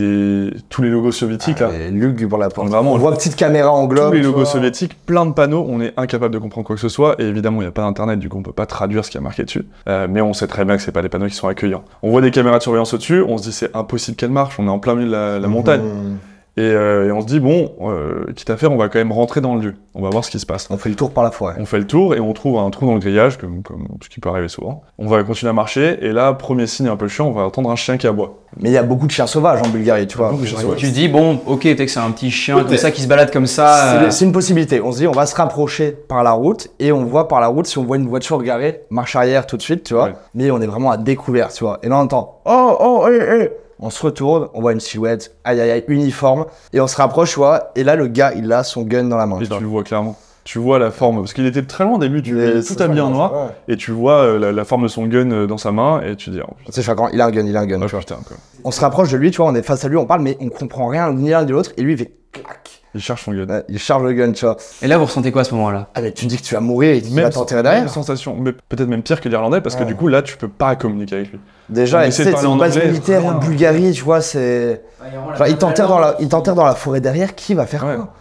tous les logos soviétiques là. Et Luc pour la porte. Donc, vraiment, on voit une petite caméra en globe. Tous les logos vois. soviétiques, plein de panneaux, on est incapable de comprendre quoi que ce soit. Et évidemment, il n'y a pas d'internet, du coup, on peut pas traduire ce qui a marqué dessus. Mais on sait très bien que c'est pas des panneaux qui sont accueillants. On voit des caméras de surveillance au-dessus, on se dit c'est impossible qu'elles marchent, on est en plein milieu de la montagne. Et on se dit, bon, quitte à faire, on va quand même rentrer dans le lieu. On va voir ce qui se passe. On fait le tour par la forêt. On fait le tour et on trouve un trou dans le grillage, comme ce qui peut arriver souvent. On va continuer à marcher et là, premier signe un peu chiant, on va entendre un chien qui aboie. Mais il y a beaucoup de chiens sauvages en Bulgarie, tu vois. Beaucoup de chiens sauvages. Tu te dis, bon, ok, peut-être que c'est un petit chien comme ça qui se balade comme ça. C'est une possibilité. On se dit, on va se rapprocher par la route et on voit par la route si on voit une voiture garée, marche arrière tout de suite, tu vois. Ouais. Mais on est vraiment à découvert, tu vois. Et là, on entend, oh, hé. On se retourne, on voit une silhouette, aïe, uniforme, et on se rapproche, tu vois. Et là, le gars, il a son gun dans la main. Et tu vois. tu le vois clairement. Tu vois la forme, parce qu'il était très loin au début, il est tout habillé en noir, Ouais. et tu vois la forme de son gun dans sa main, et tu dis, oh, C'est choquant, il a un gun, oh, tu vois. putain, quoi. On se rapproche de lui, tu vois, on est face à lui, on parle, mais on comprend rien ni l'un ni l'autre, et lui, il fait clac. Il cherche son gun. Ouais, il charge le gun, tu vois. Et là, vous ressentez quoi à ce moment-là? Ah, mais tu dis que tu vas mourir et qu'il va t'enterrer derrière. Même sensation, mais peut-être même pire que l'Irlandais, parce que Ouais. du coup, là, tu peux pas communiquer avec lui. Déjà, On tu essaie sais, de c'est parler une en base anglais, militaire en rien. Bulgarie, tu vois, c'est. Genre, il t'enterre dans la forêt derrière, qui va faire Ouais. quoi?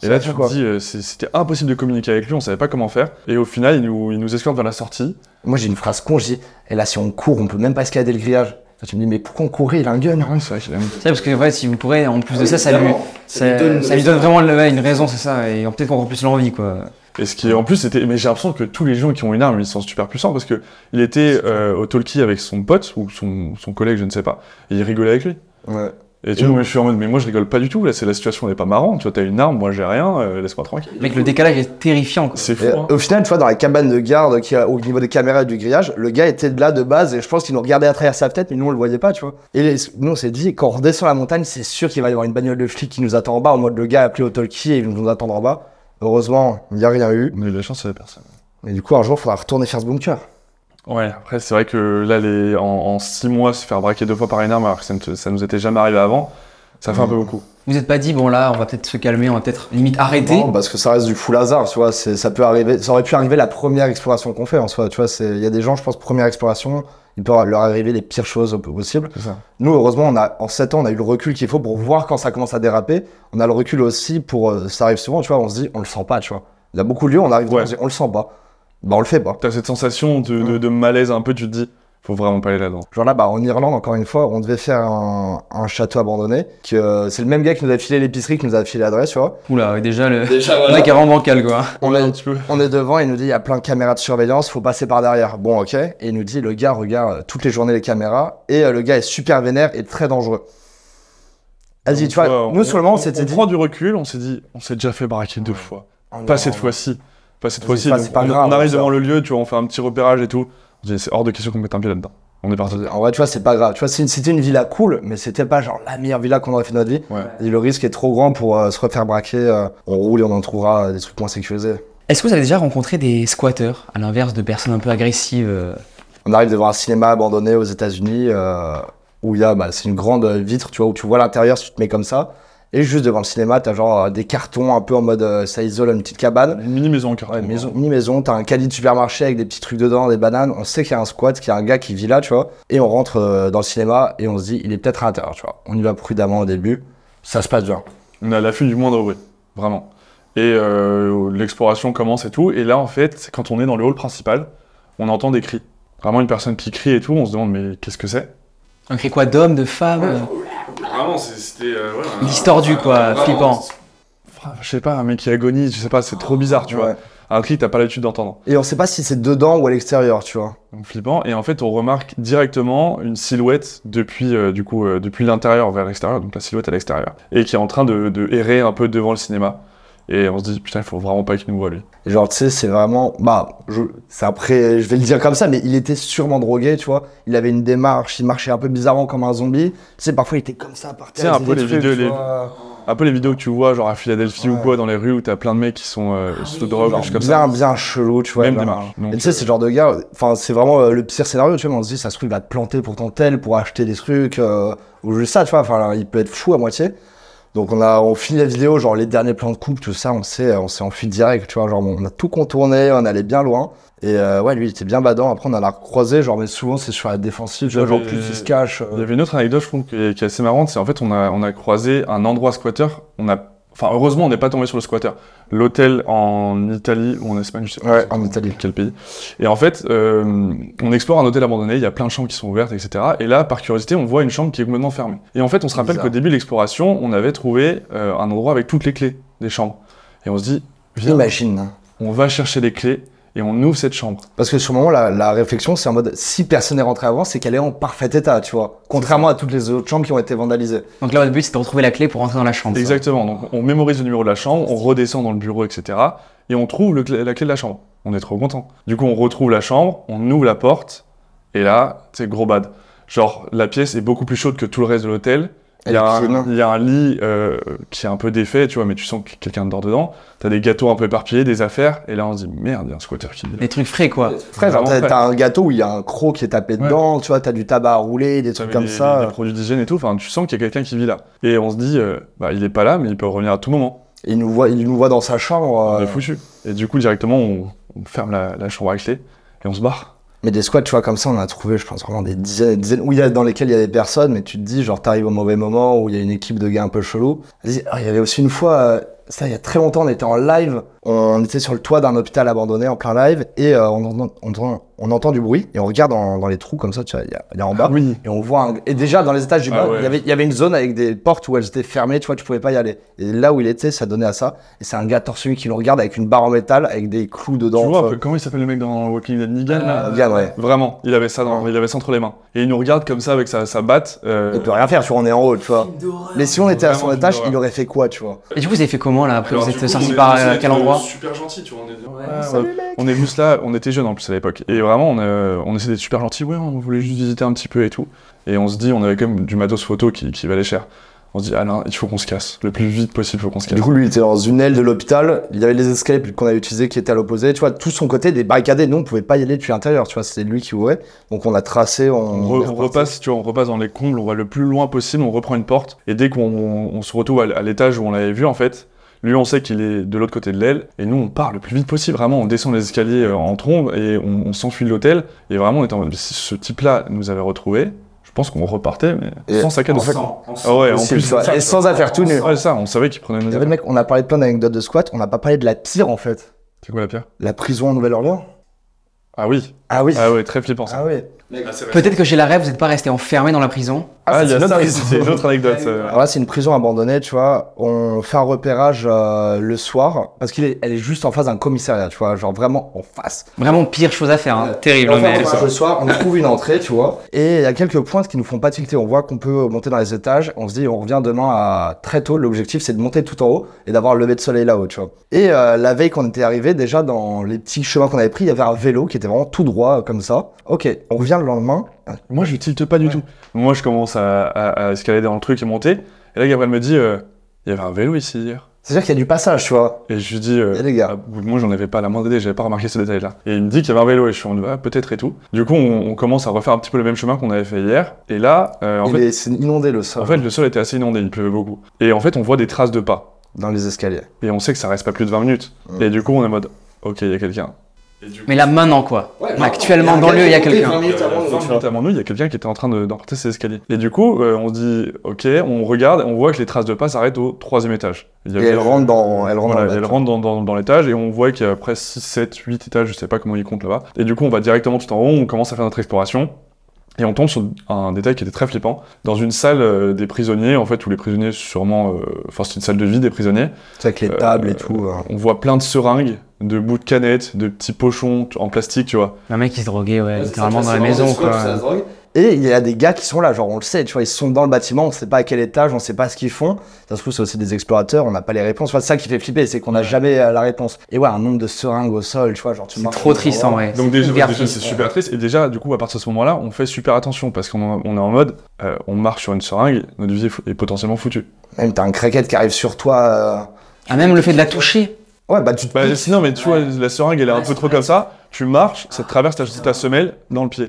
Et là, tu te dis, c'était impossible de communiquer avec lui, on savait pas comment faire. Et au final, il nous escorte vers la sortie. Moi, j'ai une phrase con, je dis, et là, si on court, on peut même pas escalader le grillage. Toi, tu me dis, mais pourquoi on courait? Il a un gun. Ouais, c'est vrai qu'il a mis. C'est parce que en fait, si vous pourrez, en plus de ça, ça lui donne vraiment une raison, c'est ça, et peut-être encore plus l'envie, quoi. Et ce qui est en plus, c'était. Mais j'ai l'impression que tous les gens qui ont une arme, ils sont super puissants parce que il était au talkie avec son pote ou son collègue, je ne sais pas, et il rigolait avec lui. Ouais. Et tu vois, moi je suis en mode, mais moi je rigole pas du tout, là, c'est la situation n'est pas marrante, tu vois, t'as une arme, moi j'ai rien, laisse-moi tranquille. Mec, le décalage est terrifiant, quoi. C'est fou, Et, hein. au final, tu vois, dans la cabane de garde au niveau des caméras du grillage, le gars était de là de base et je pense qu'il nous regardait à travers sa tête, mais nous on le voyait pas, tu vois. Et nous on s'est dit, quand on redescend la montagne, c'est sûr qu'il va y avoir une bagnole de flic qui nous attend en bas, en mode le gars a appelé au talkie et il nous attend en bas. Heureusement, il n'y a rien eu. On a eu de la chance, il y avait personne. Et du coup, un jour, il faudra retourner faire ce bunker. Ouais, après c'est vrai que là, en 6 mois, se faire braquer 2 fois par une arme, alors que ça nous était jamais arrivé avant, ça fait un peu beaucoup. Vous êtes pas dit, bon là, on va peut-être se calmer, on va peut-être limite arrêter. Non, parce que ça reste du full hasard, tu vois. Ça peut arriver, ça aurait pu arriver la première exploration qu'on fait en soi, tu vois. Il y a des gens, je pense, première exploration, il peut leur arriver les pires choses possibles. C'est ça. Nous, heureusement, en 7 ans, on a eu le recul qu'il faut pour voir quand ça commence à déraper. On a le recul aussi pour, ça arrive souvent, tu vois, on se dit, on le sent pas, tu vois. Il y a beaucoup de lieux, on arrive, Ouais. on se dit, on le sent pas. Bah, on le fait pas. T'as cette sensation de malaise un peu, tu te dis, faut vraiment pas aller là-dedans. Genre là, en Irlande, encore une fois, on devait faire un château abandonné. C'est le même gars qui nous a filé l'épicerie, qui nous a filé l'adresse, tu vois. Oula, déjà, le voilà. mec est vraiment bancal, quoi. On un est, petit peu. on est devant, il nous dit il y a plein de caméras de surveillance, faut passer par derrière. Bon, ok. Et il nous dit le gars regarde toutes les journées les caméras et le gars est super vénère et très dangereux. Vas-y, tu vois, nous sur le moment on s'était dit. prend du recul, on s'est dit, on s'est déjà fait braquer 2 fois. Oh, Pas non. cette fois-ci. Pas cette C'est fois-ci. pas- Donc c'est pas on grave, arrive ça. devant le lieu, tu vois, on fait un petit repérage et tout. On se dit, c'est hors de question qu'on mette un pied là-dedans. On est partagé. En vrai, tu vois, c'est pas grave. Tu vois, c'était une villa cool, mais c'était pas genre la meilleure villa qu'on aurait fait de notre vie. Ouais. Et le risque est trop grand pour se refaire braquer. On roule et on en trouvera des trucs moins sécurisés. Est-ce que vous avez déjà rencontré des squatteurs, à l'inverse de personnes un peu agressives On arrive devant un cinéma abandonné aux États-Unis où il y a, c'est une grande vitre, tu vois, où tu vois l'intérieur si tu te mets comme ça. Et juste devant le cinéma, t'as genre des cartons un peu en mode ça isole une petite cabane. Une mini-maison en carton. Ouais, mini-maison, t'as un caddie de supermarché avec des petits trucs dedans, des bananes. On sait qu'il y a un squat, qu'il y a un gars qui vit là, tu vois. Et on rentre dans le cinéma et on se dit, il est peut-être à l'intérieur, tu vois. On y va prudemment au début. Ça se passe bien. On est à l'affût du moindre bruit, vraiment. Et l'exploration commence et tout. Et là, en fait, quand on est dans le hall principal, on entend des cris. Vraiment une personne qui crie et tout. On se demande, mais qu'est-ce que c'est? Un cri quoi, d'homme, de femme Vraiment, c'était... distordu quoi, flippant. Je sais pas, un mec qui agonise, je sais pas, c'est trop bizarre, tu vois. Un cri que t'as pas l'habitude d'entendre. Et on sait pas si c'est dedans ou à l'extérieur, tu vois. Donc flippant. Et en fait, on remarque directement une silhouette depuis l'intérieur vers l'extérieur, donc la silhouette à l'extérieur, et qui est en train de errer un peu devant le cinéma. Et on se dit, putain, il faut vraiment pas qu'il nous voit, lui. Et genre, tu sais, c'est vraiment... c'est après, je vais le dire comme ça, mais il était sûrement drogué, tu vois. Il avait une démarche, il marchait un peu bizarrement comme un zombie. Tu sais, parfois, il était comme ça, par terre. Tu sais, un peu les vidéos que tu vois, genre à Philadelphie ou quoi, dans les rues où t'as plein de mecs qui sont sous drogue, genre, comme ça. Bien chelou, tu vois. Même démarche. Et tu sais, c'est le genre de gars, enfin, c'est vraiment le pire scénario, tu vois, mais on se dit, ça se trouve, il va te planter pour ton tel, pour acheter des trucs, ou juste ça, tu vois, enfin, il peut être fou à moitié. Donc on finit la vidéo, genre les derniers plans de coupe, tout ça, on s'est enfui direct, tu vois, genre on a tout contourné, on allait bien loin. Et ouais, lui il était bien badant, après on en a croisé, genre mais souvent c'est sur la défensive, tu vois, genre plus il se cache. Il y avait une autre anecdote, je trouve, qui est assez marrante, c'est en fait on a croisé un endroit squatter, enfin heureusement on n'est pas tombé sur le squatter. L'hôtel en Italie ou en Espagne, je sais pas. Ouais, en Italie. Quel pays. Et en fait, on explore un hôtel abandonné, il y a plein de chambres qui sont ouvertes, etc. Et là, par curiosité, on voit une chambre qui est complètement fermée. Et en fait, on se rappelle qu'au début de l'exploration, on avait trouvé un endroit avec toutes les clés des chambres. Et on se dit, viens, imagine. On va chercher les clés et on ouvre cette chambre. Parce que sur le moment, la réflexion, c'est en mode, si personne n'est rentré avant, c'est qu'elle est en parfait état, tu vois. Contrairement à toutes les autres chambres qui ont été vandalisées. Donc là, votre but, c'est de retrouver la clé pour rentrer dans la chambre. Exactement. Donc on mémorise le numéro de la chambre, on redescend dans le bureau, etc. Et on trouve la clé de la chambre. On est trop content. Du coup, on retrouve la chambre, on ouvre la porte, et là, c'est gros bad. Genre, la pièce est beaucoup plus chaude que tout le reste de l'hôtel. Il y a un lit qui est un peu défait, tu vois, mais tu sens que quelqu'un dort dedans. T'as des gâteaux un peu éparpillés, des affaires, et là on se dit merde, il y a un squatter qui est là. Des trucs frais quoi. Frais, genre t'as un gâteau où il y a un croc qui est tapé dedans, tu vois, t'as du tabac à rouler, des trucs comme ça. Des produits d'hygiène et tout, enfin tu sens qu'il y a quelqu'un qui vit là. Et on se dit, il est pas là, mais il peut revenir à tout moment. Et il nous voit dans sa chambre. On est foutu. Et du coup, directement, on ferme la chambre à clé et on se barre. Mais des squats, tu vois, comme ça, on a trouvé, je pense, vraiment des dizaines, dans lesquels il y a des personnes, mais tu te dis, genre, t'arrives au mauvais moment où il y a une équipe de gars un peu chelous. Il y avait aussi une fois, ça, il y a très longtemps, on était en live, on était sur le toit d'un hôpital abandonné en plein live, et on entend du bruit, et on regarde dans les trous comme ça, tu vois, il y a en bas, et on voit et déjà, dans les étages du bas, il y avait une zone avec des portes où elles étaient fermées, tu vois, tu pouvais pas y aller. Et là où il était, ça donnait à ça, et c'est un gars torse nu qui nous regarde avec une barre en métal, avec des clous dedans. Tu vois, comment il s'appelle le mec dans Walking Dead, Negan, là Negan, ouais. Vraiment, il avait ça entre les mains. Et il nous regarde comme ça avec sa batte. Il peut rien faire, tu vois, on est en haut, tu vois. Mais si on était à son étage, il aurait fait quoi, tu vois. Et du coup, vous avez fait comment là après? Vous êtes sortis par quel endroit? Super gentil, tu vois, on est juste là, on était jeunes en plus à l'époque. Et vraiment, on essayait d'être super gentils, ouais, on voulait juste visiter un petit peu et tout. Et on se dit, on avait quand même du matos photo qui valait cher. On se dit, ah non, il faut qu'on se casse. Le plus vite possible, il faut qu'on se casse. Du coup, lui, il était dans une aile de l'hôpital. Il y avait les escaliers qu'on avait utilisés qui étaient à l'opposé. Tu vois, tout son côté, des barricadés. Nous, on pouvait pas y aller depuis l'intérieur. Tu vois, c'était lui qui ouvrait. Donc, on a tracé. On repasse, tu vois, on repasse dans les combles. On va le plus loin possible. On reprend une porte. Et dès qu'on se retrouve à l'étage où on l'avait vu, en fait, lui, on sait qu'il est de l'autre côté de l'aile. Et nous, on part le plus vite possible. Vraiment, on descend les escaliers en trombe et on s'enfuit de l'hôtel. Et vraiment, on était en mode, si ce type-là nous avait retrouvés, je pense qu'on repartait, mais sans sac à dos. Ah ouais, en plus, et sans affaire tout nu. Ouais, ça, on savait qu'il prenait nos affaires. Mec, on a parlé de plein d'anecdotes de squat, on n'a pas parlé de la pire en fait. C'est quoi la pire? La prison en Nouvelle-Orléans. Ah oui. Ah oui. Ah ouais, très flippant ça. Ah oui. Peut-être que chez la rêve, vous n'êtes pas resté enfermé dans la prison. Ah, c'est une autre anecdote. Alors là, c'est une prison abandonnée, tu vois. On fait un repérage le soir, parce qu'elle est juste en face d'un commissariat, tu vois, genre vraiment en face. Vraiment pire chose à faire, hein. Terrible. Mais le soir, on trouve une entrée, tu vois, et il y a quelques pointes qui nous font pas tilter. On voit qu'on peut monter dans les étages, on se dit, on revient demain très tôt. L'objectif, c'est de monter tout en haut et d'avoir le lever de soleil là-haut, tu vois. Et la veille qu'on était arrivé, déjà dans les petits chemins qu'on avait pris, il y avait un vélo qui était vraiment tout droit droit comme ça. Ok, on revient le lendemain. Moi, je tilte pas du tout. Moi, je commence à escalader dans le truc et monter. Et là, Gabriel me dit, il y avait un vélo ici hier. C'est-à-dire qu'il y a du passage, tu vois. Et je lui dis, les gars. moi, j'en avais pas la moindre idée, j'avais pas remarqué ce détail-là. Et il me dit qu'il y avait un vélo et je suis en mode, peut-être et tout. Du coup, on commence à refaire un petit peu le même chemin qu'on avait fait hier. Et là, c'est inondé le sol. En fait, le sol était assez inondé, il pleuvait beaucoup. Et en fait, on voit des traces de pas. Dans les escaliers. Et on sait que ça reste pas plus de 20 minutes. Et du coup, on est en mode, ok, il y a quelqu'un. Mais là, maintenant, quoi. Actuellement, dans le lieu, il y a quelqu'un. 20 minutes avant nous, il y a quelqu'un qui était en train d'emporter ses escaliers. Et du coup, on se dit, ok, on regarde, et on voit que les traces de pas s'arrêtent au 3e étage. Et elle rentre dans l'étage, et on voit qu'il y a presque 6, 7, 8 étages, je sais pas comment ils comptent là-bas. Et du coup, on va directement tout en haut, on commence à faire notre exploration. Et on tombe sur un détail qui était très flippant. Dans une salle des prisonniers, en fait, où les prisonniers sûrement... Enfin, c'est une salle de vie des prisonniers. C'est avec les tables et tout. On voit plein de seringues, de bouts de canettes, de petits pochons en plastique, tu vois. Un mec qui se droguait, littéralement dans la maison, quoi. Et il y a des gars qui sont là, genre on le sait, tu vois, ils sont dans le bâtiment, on sait pas à quel étage, on sait pas ce qu'ils font. Ça se trouve, c'est aussi des explorateurs, on n'a pas les réponses. Enfin, c'est ça qui fait flipper, c'est qu'on n'a jamais la réponse. Et ouais, un nombre de seringues au sol, tu vois, genre tu c'est trop triste en vrai. Donc déjà c'est super triste. Et déjà, du coup, à partir de ce moment-là, on fait super attention parce qu'on est en mode, on marche sur une seringue, notre vie est potentiellement foutue. Même t'as un craquette qui arrive sur toi. Ah, même le fait de la toucher. Ouais, bah tu te sinon, mais tu vois, la seringue, elle est un peu trop comme ça. Tu marches, ça te traverse ta semelle dans le pied.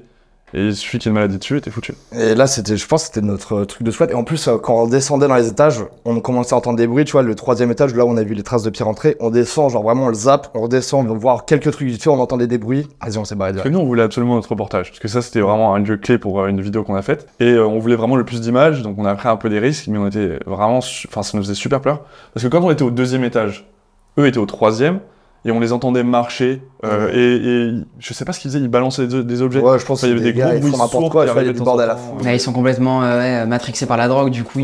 Et il suffit qu'il y ait une maladie dessus et t'es foutu. Et là, je pense que c'était notre truc de squat. Et en plus, quand on descendait dans les étages, on commençait à entendre des bruits. Tu vois, le 3e étage, là où on a vu les traces de pieds rentrer, on descend, genre vraiment on le zappe, on redescend, on va voir quelques trucs vite fait, on entendait des bruits. Vas-y, on s'est barré direct. Parce que nous, on voulait absolument notre reportage. Parce que ça, c'était vraiment un lieu clé pour une vidéo qu'on a faite. Et on voulait vraiment le plus d'images, donc on a pris un peu des risques, mais on était vraiment... Enfin, ça nous faisait super peur. Parce que quand on était au 2e étage, eux étaient au 3e, et on les entendait marcher, et je sais pas ce qu'ils faisaient, ils balançaient des objets. Ouais, je pense qu'il y avait des gars, ils font n'importe quoi, il y a du bordel à la fin. Ils sont complètement matrixés par la drogue, du coup,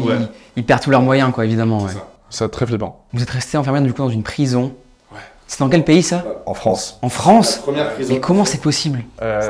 ils perdent tous leurs moyens, quoi, évidemment. Ouais. C'est très flippant. Vous êtes resté enfermé, du coup, dans une prison. Ouais. C'est dans quel pays, ça? En France. En France? Première prison. Mais comment c'est possible?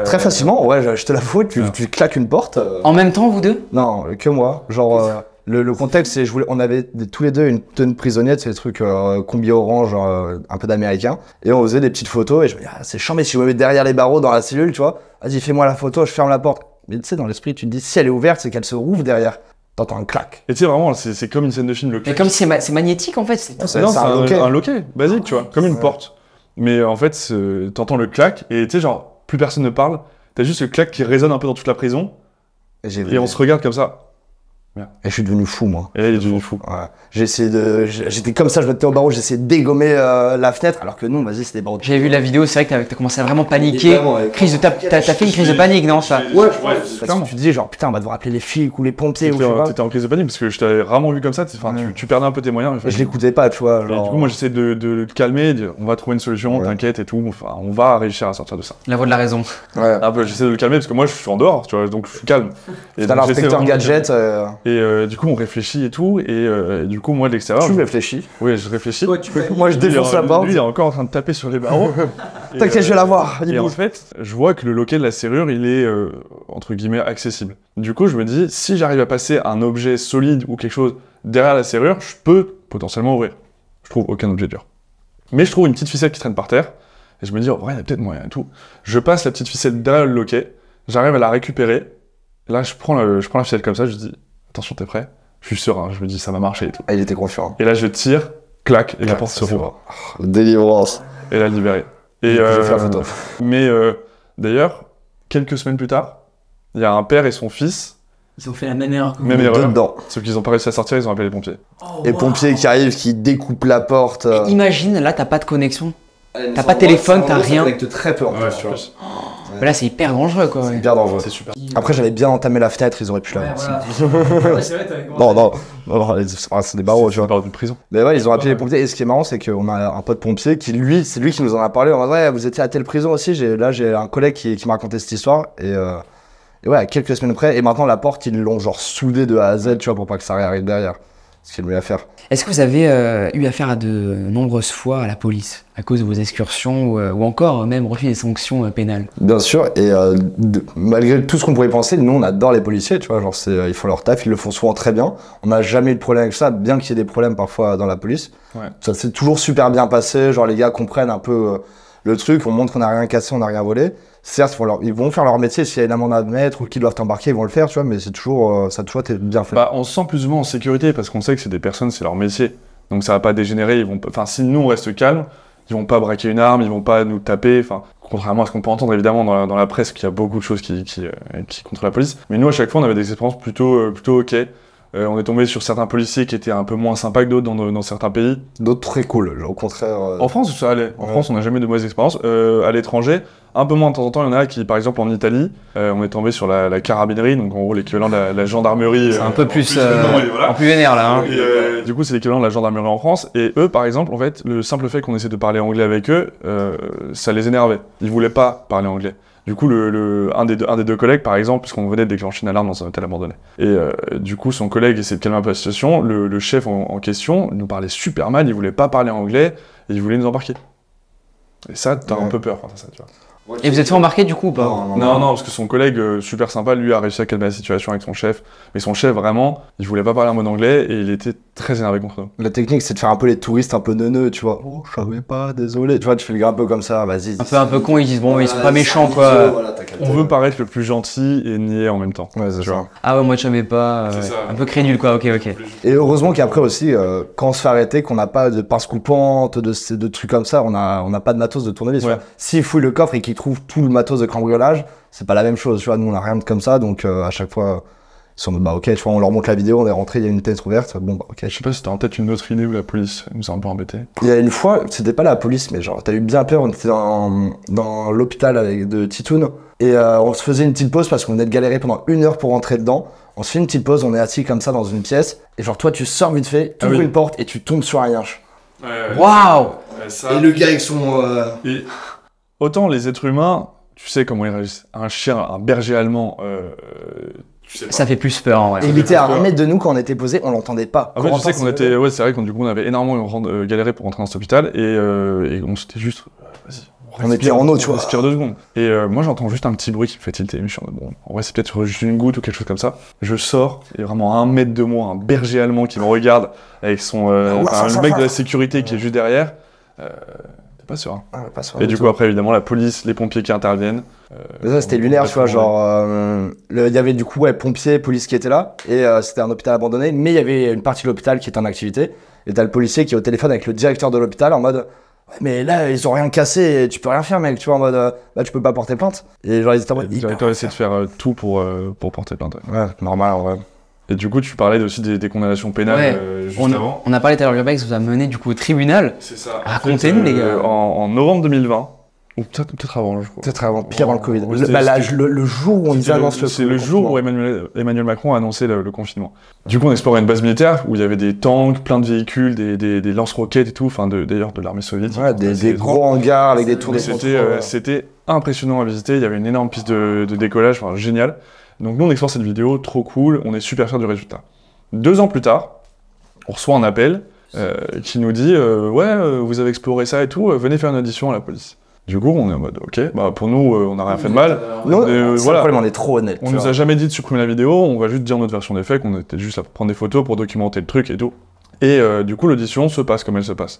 Très facilement, ouais, je te l'avoue, tu claques une porte. En même temps, vous deux? Non, que moi. Genre... Le contexte, c'est on avait tous les deux une tenue prisonnière, c'est des trucs combi orange, un peu d'américain, et on faisait des petites photos, et je me dis, c'est chiant, mais si je me mets derrière les barreaux dans la cellule, tu vois, vas-y, fais-moi la photo, je ferme la porte. Mais tu sais, dans l'esprit, tu te dis, si elle est ouverte, c'est qu'elle se rouvre derrière. T'entends un clac. Et tu sais, vraiment, c'est comme une scène de film, le clac. Mais comme c'est magnétique, en fait. C'est un loquet, basique, tu vois, comme une porte. Mais en fait, t'entends le clac, et tu sais, genre, plus personne ne parle, t'as juste le clac qui résonne un peu dans toute la prison, et on se regarde comme ça. Et je suis devenu fou, moi. Et là, il est devenu fou. Ouais. J'étais comme ça, je mettais au barreau, j'essayais de dégommer la fenêtre, alors que non, vas-y, c'était des barreaux. J'avais vu la vidéo, c'est vrai que t'as commencé à vraiment paniquer. T'as fait une crise de panique, non, ça? Ouais, parce que tu te dis, genre, putain, on va devoir appeler les flics ou les pompiers, ou je sais pas. T'étais en crise de panique, parce que je t'avais vraiment vu comme ça, tu perdais un peu tes moyens. Je l'écoutais pas, tu vois. Genre... Du coup, moi, j'essaie de le calmer, de dire, on va trouver une solution, t'inquiète et tout, enfin, on va réussir à sortir de ça. La voix de la raison. Ouais. Un peu, j'essaie de le calmer, parce que moi, je suis en dehors, tu vois, donc je suis calme. T'as l'inspecteur gadget. Et du coup, on réfléchit et tout, et du coup, moi, de l'extérieur... Tu réfléchis? Oui, je réfléchis. Moi, je défonce la porte. Lui, il est encore en train de taper sur les barreaux. T'inquiète, je vais la voir. Et en fait, je vois que le loquet de la serrure, il est, entre guillemets, accessible. Du coup, je me dis, si j'arrive à passer un objet solide ou quelque chose derrière la serrure, je peux potentiellement ouvrir. Je trouve aucun objet dur. Mais je trouve une petite ficelle qui traîne par terre, et je me dis, oh, ouais, il y a peut-être moyen et tout. Je passe la petite ficelle derrière le loquet, j'arrive à la récupérer, et là, je prends la ficelle comme ça, je dis, attention, t'es prêt? Je suis serein, je me dis ça va marcher et tout. Ah, il était confiant. Et là je tire, clac, et la porte se rouvre. Oh, délivrance. Et là libéré. Et je vais faire la photo. Mais d'ailleurs, quelques semaines plus tard, il y a un père et son fils. Ils ont fait la même erreur que vous. Même erreur. Dedans. Sauf qu'ils n'ont pas réussi à sortir, ils ont appelé les pompiers. Oh, les pompiers qui arrivent, qui découpent la porte. Imagine, là t'as pas de connexion. T'as pas de téléphone, t'as rien. Avec très peu en plus, tu vois. Mais là c'est hyper dangereux quoi. C'est hyper dangereux. C'est super. Après j'avais bien entamé la fenêtre, ils auraient pu la voir. Ouais, c'est vrai, Non, c'est des barreaux, tu vois. C'est barreaux de prison. Mais ouais, ils ont appelé les pompiers. Et ce qui est marrant, c'est qu'on a un pote pompier qui, lui, c'est lui qui nous en a parlé. On m'a dit, ouais, vous étiez à telle prison aussi. Là, j'ai un collègue qui m'a raconté cette histoire. Et ouais, à quelques semaines près. Et maintenant, la porte, ils l'ont genre soudée de A à Z, tu vois, pour pas que ça réarrive derrière. Ce qui est le mieux à faire. Est-ce que vous avez eu affaire à de nombreuses fois à la police à cause de vos excursions ou encore même reçu des sanctions pénales? Bien sûr, et malgré tout ce qu'on pourrait penser, nous on adore les policiers, tu vois, genre ils font leur taf, ils le font souvent très bien. On n'a jamais eu de problème avec ça, bien qu'il y ait des problèmes parfois dans la police. Ouais. Ça s'est toujours super bien passé, genre les gars comprennent un peu le truc, on montre qu'on n'a rien cassé, on n'a rien volé. certes, ils vont faire leur métier, s'il y a une amende à mettre ou qu'ils doivent t'embarquer, ils vont le faire, tu vois, mais c'est toujours, ça a toujours été bien fait. Bah, on se sent plus ou moins en sécurité parce qu'on sait que c'est des personnes, c'est leur métier. Donc ça va pas dégénérer, enfin, si nous on reste calme, ils vont pas braquer une arme, ils vont pas nous taper, enfin, contrairement à ce qu'on peut entendre évidemment dans la presse, qu'il y a beaucoup de choses qui contre la police. Mais nous, à chaque fois, on avait des expériences plutôt ok. On est tombé sur certains policiers qui étaient un peu moins sympas que d'autres dans certains pays. D'autres très cool, genre, au contraire. En France, ça allait. En France, on n'a jamais eu de mauvaises expériences. À l'étranger, un peu moins de temps en temps, il y en a qui, par exemple, en Italie, on est tombé sur la carabinerie, donc en gros l'équivalent de la gendarmerie. C'est un peu plus, voilà. en plus vénère là. Hein. Et, du coup, c'est l'équivalent de la gendarmerie en France. Et eux, par exemple, en fait, le simple fait qu'on essaie de parler anglais avec eux, ça les énervait. Ils voulaient pas parler anglais. Du coup, un des deux collègues, par exemple, puisqu'on venait de déclencher une alarme dans un hôtel abandonné. Et du coup, son collègue essayait de calmer un peu la situation. Le chef en question nous parlait super mal, il voulait pas parler anglais, et il voulait nous embarquer. Et ça, t'as un peu peur quand t'as ça, tu vois. Et vous êtes fait embarquer du coup ou pas? Non, parce que son collègue, super sympa, lui a réussi à calmer la situation avec son chef. Mais son chef, vraiment, il voulait pas parler en mode anglais et il était très énervé contre nous. La technique, c'est de faire un peu les touristes un peu neuneux, tu vois. Oh, je savais pas, désolé. Tu vois, tu fais le gars un peu comme ça, vas-y. Un peu con, ils disent bon, ils sont pas méchants quoi. Voilà, on veut paraître le plus gentil et nier en même temps. Ouais, c'est ça. Ah ouais, moi je savais pas. Un peu crédule quoi, ok. Et heureusement qu'après aussi, quand on se fait arrêter, qu'on n'a pas de pince coupante, de trucs comme ça, on n'a pas de matos de tournevis. Ouais. S'ils fouillent le coffre et qu'ils trouvent tout le matos de cambriolage, c'est pas la même chose, tu vois. Nous, on a rien de comme ça, donc à chaque fois, ils sont en mode, bah ok, tu vois, on leur montre la vidéo, on est rentré, il y a une tête ouverte, bon bah ok. Je sais pas si t'as en tête une autre idée où la police nous a un peu embêtés. Il y a une fois, c'était pas la police, mais genre, t'as eu bien peur, on était dans l'hôpital de Titoun, et on se faisait une petite pause parce qu'on venait de galérer pendant 1 heure pour rentrer dedans. On se fait une petite pause, on est assis comme ça dans une pièce, et genre, toi, tu sors vite fait, tu ouvres une porte et tu tombes sur un yinche. Waouh! Et le gars avec son. Et autant les êtres humains, tu sais comment ils réagissent. Un chien, un berger allemand, tu sais pas. Ça fait plus peur en vrai. Et il était à 1 mètre de nous quand on était posé, on l'entendait pas. En fait, je sais qu'on était. Ouais, c'est vrai qu'on du coup on avait énormément galéré pour rentrer dans cet hôpital et on s'était juste. Vas-y. On était en eau, tu vois. On respire 2 secondes. Et moi j'entends juste un petit bruit qui me fait tilter. Je suis en mode, bon, en vrai c'est peut-être juste une goutte ou quelque chose comme ça. Je sors, et vraiment à 1 mètre de moi, un berger allemand qui me regarde avec son. Le mec de la sécurité qui est juste derrière. T'es pas sûr. Hein. Pas sûr et du coup après évidemment la police, les pompiers qui interviennent. Mais ça c'était lunaire, tu vois, genre il y avait du coup pompiers, police qui étaient là et c'était un hôpital abandonné, mais il y avait une partie de l'hôpital qui était en activité et t'as le policier qui est au téléphone avec le directeur de l'hôpital en mode ouais, mais là ils ont rien cassé, tu peux rien faire mec, tu vois, en mode bah tu peux pas porter plainte. Et genre ils étaient en mode le directeur essaie de faire tout pour porter plainte. Ouais, normal en vrai. Et du coup, tu parlais aussi des condamnations pénales juste avant. On a parlé tout à l'heure, Urbex vous a mené du coup au tribunal. C'est ça. Racontez-nous les gars. En novembre 2020, ou peut-être avant, je crois. Peut-être avant, pire avant le Covid. Ouais, le jour où on nous annonce le C'est le jour où Emmanuel Macron a annoncé le confinement. Du coup, on explorait une base militaire où il y avait des tanks, plein de véhicules, des lance-roquettes et tout, enfin d'ailleurs de l'armée soviétique. Ouais, des gros hangars avec des tours de C'était impressionnant à visiter, il y avait une énorme piste de décollage, enfin génial. Donc nous on explore cette vidéo, trop cool, on est super fiers du résultat. 2 ans plus tard, on reçoit un appel qui nous dit vous avez exploré ça et tout, venez faire une audition à la police. Du coup on est en mode ok, bah pour nous on n'a rien fait de mal. Voilà, on est trop honnête. On nous a jamais dit de supprimer la vidéo, on va juste dire notre version des faits, qu'on était juste là pour prendre des photos, pour documenter le truc et tout. Et du coup l'audition se passe comme elle se passe.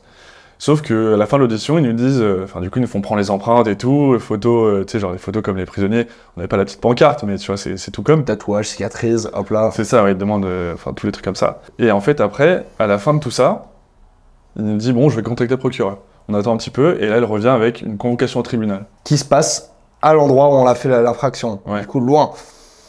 Sauf que à la fin de l'audition, ils nous disent, du coup, ils nous font prendre les empreintes et tout, les photos, tu sais, genre les photos comme les prisonniers. On n'avait pas la petite pancarte, mais tu vois, c'est tout comme. Tatouage, cicatrice, hop là. C'est ça, ouais, ils demandent, tous les trucs comme ça. Et en fait, après, à la fin de tout ça, il nous dit, bon, je vais contacter le procureur. On attend un petit peu, et là, il revient avec une convocation au tribunal. Qui se passe à l'endroit où on a fait l'infraction. Ouais. Du coup, loin.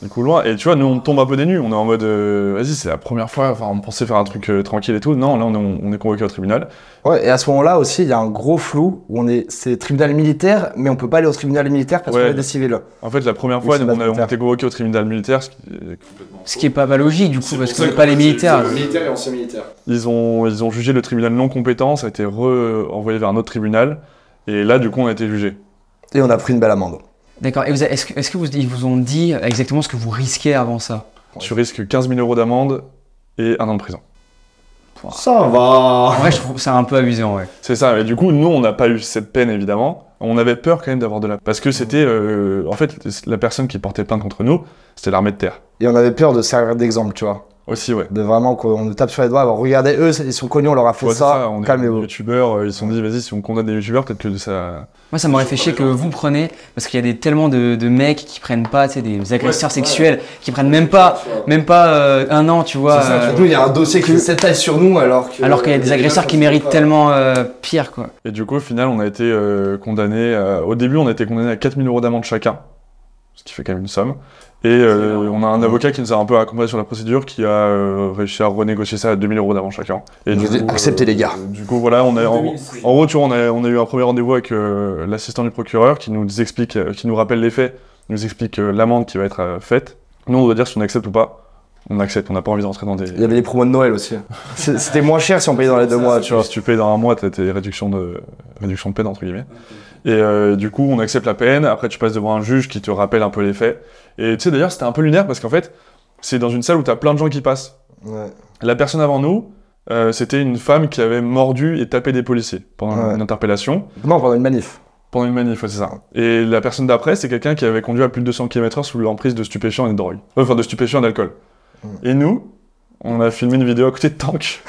Du coup, loin. Et tu vois, nous, on tombe un peu des nues. On est en mode, vas-y, c'est la première fois. Enfin, on pensait faire un truc tranquille et tout. Non, là, on est convoqué au tribunal. Ouais, et à ce moment-là aussi, il y a un gros flou où c'est tribunal militaire, mais on peut pas aller au tribunal militaire parce qu'on est des civils. En fait, la première fois, on était convoqué au tribunal militaire, ce qui est complètement. Ce qui est pas logique du coup, parce que c'est pas les militaires. Militaires et anciens militaires. Ils ont jugé le tribunal non compétent, ça a été envoyé vers un autre tribunal. Et là, du coup, on a été jugé. Et on a pris une belle amende. D'accord. Et est-ce qu'ils vous ont dit exactement ce que vous risquez avant ça? Tu risques 15 000 € d'amende et 1 an de prison. Ça va. En vrai, je trouve ça un peu abusé en vrai. C'est ça. Et du coup, nous, on n'a pas eu cette peine, évidemment. On avait peur quand même d'avoir de la... Parce que c'était... en fait, la personne qui portait plainte contre nous, c'était l'armée de terre. Et on avait peur de servir d'exemple, tu vois. Aussi, ouais. De vraiment qu'on nous tape sur les doigts. Alors, regardez, eux, ils sont connus, on leur a fait Ouais, ça. on est Calmez-vous. youtubeurs, ils se sont dit, vas-y, si on condamne des youtubeurs, peut-être que ça. Moi, ça m'aurait fait chier que vous preniez, parce qu'il y a tellement de mecs qui prennent pas, tu sais, des agresseurs sexuels, qui prennent même pas 1 an, tu vois. Nous, il y a un dossier qui s'étale sur nous, alors qu'il y a des agresseurs qui méritent tellement pire, quoi. Et du coup, au final, on a été condamnés. Au début, on a été condamnés à 4 000 € d'amende chacun, ce qui fait quand même une somme. Et on a un avocat qui nous a un peu accompagné sur la procédure, qui a réussi à renégocier ça à 2 000 € d'amende chacun. Et du coup, acceptez les gars. Du coup, voilà, en gros, tu vois, on a eu un premier rendez-vous avec l'assistant du procureur qui nous explique, qui nous rappelle les faits, nous explique l'amende qui va être faite. Nous, on doit dire si on accepte ou pas. On accepte, on n'a pas envie d'entrer dans des... Il y avait les promos de Noël aussi. C'était moins cher si on payait dans les 2 mois, tu vois. Si tu payes dans 1 mois, t'as tes réductions de peine, entre guillemets. Et du coup, on accepte la peine, après tu passes devant un juge qui te rappelle un peu les faits. Et tu sais, d'ailleurs, c'était un peu lunaire parce qu'en fait, c'est dans une salle où t'as plein de gens qui passent. Ouais. La personne avant nous, c'était une femme qui avait mordu et tapé des policiers pendant une interpellation. Non, pendant une manif. Pendant une manif, ouais, c'est ça. Et la personne d'après, c'est quelqu'un qui avait conduit à plus de 200 km/h sous l'emprise de stupéfiants et de drogue. Enfin, de stupéfiants et d'alcool. Et nous, on a filmé une vidéo à côté de tanks.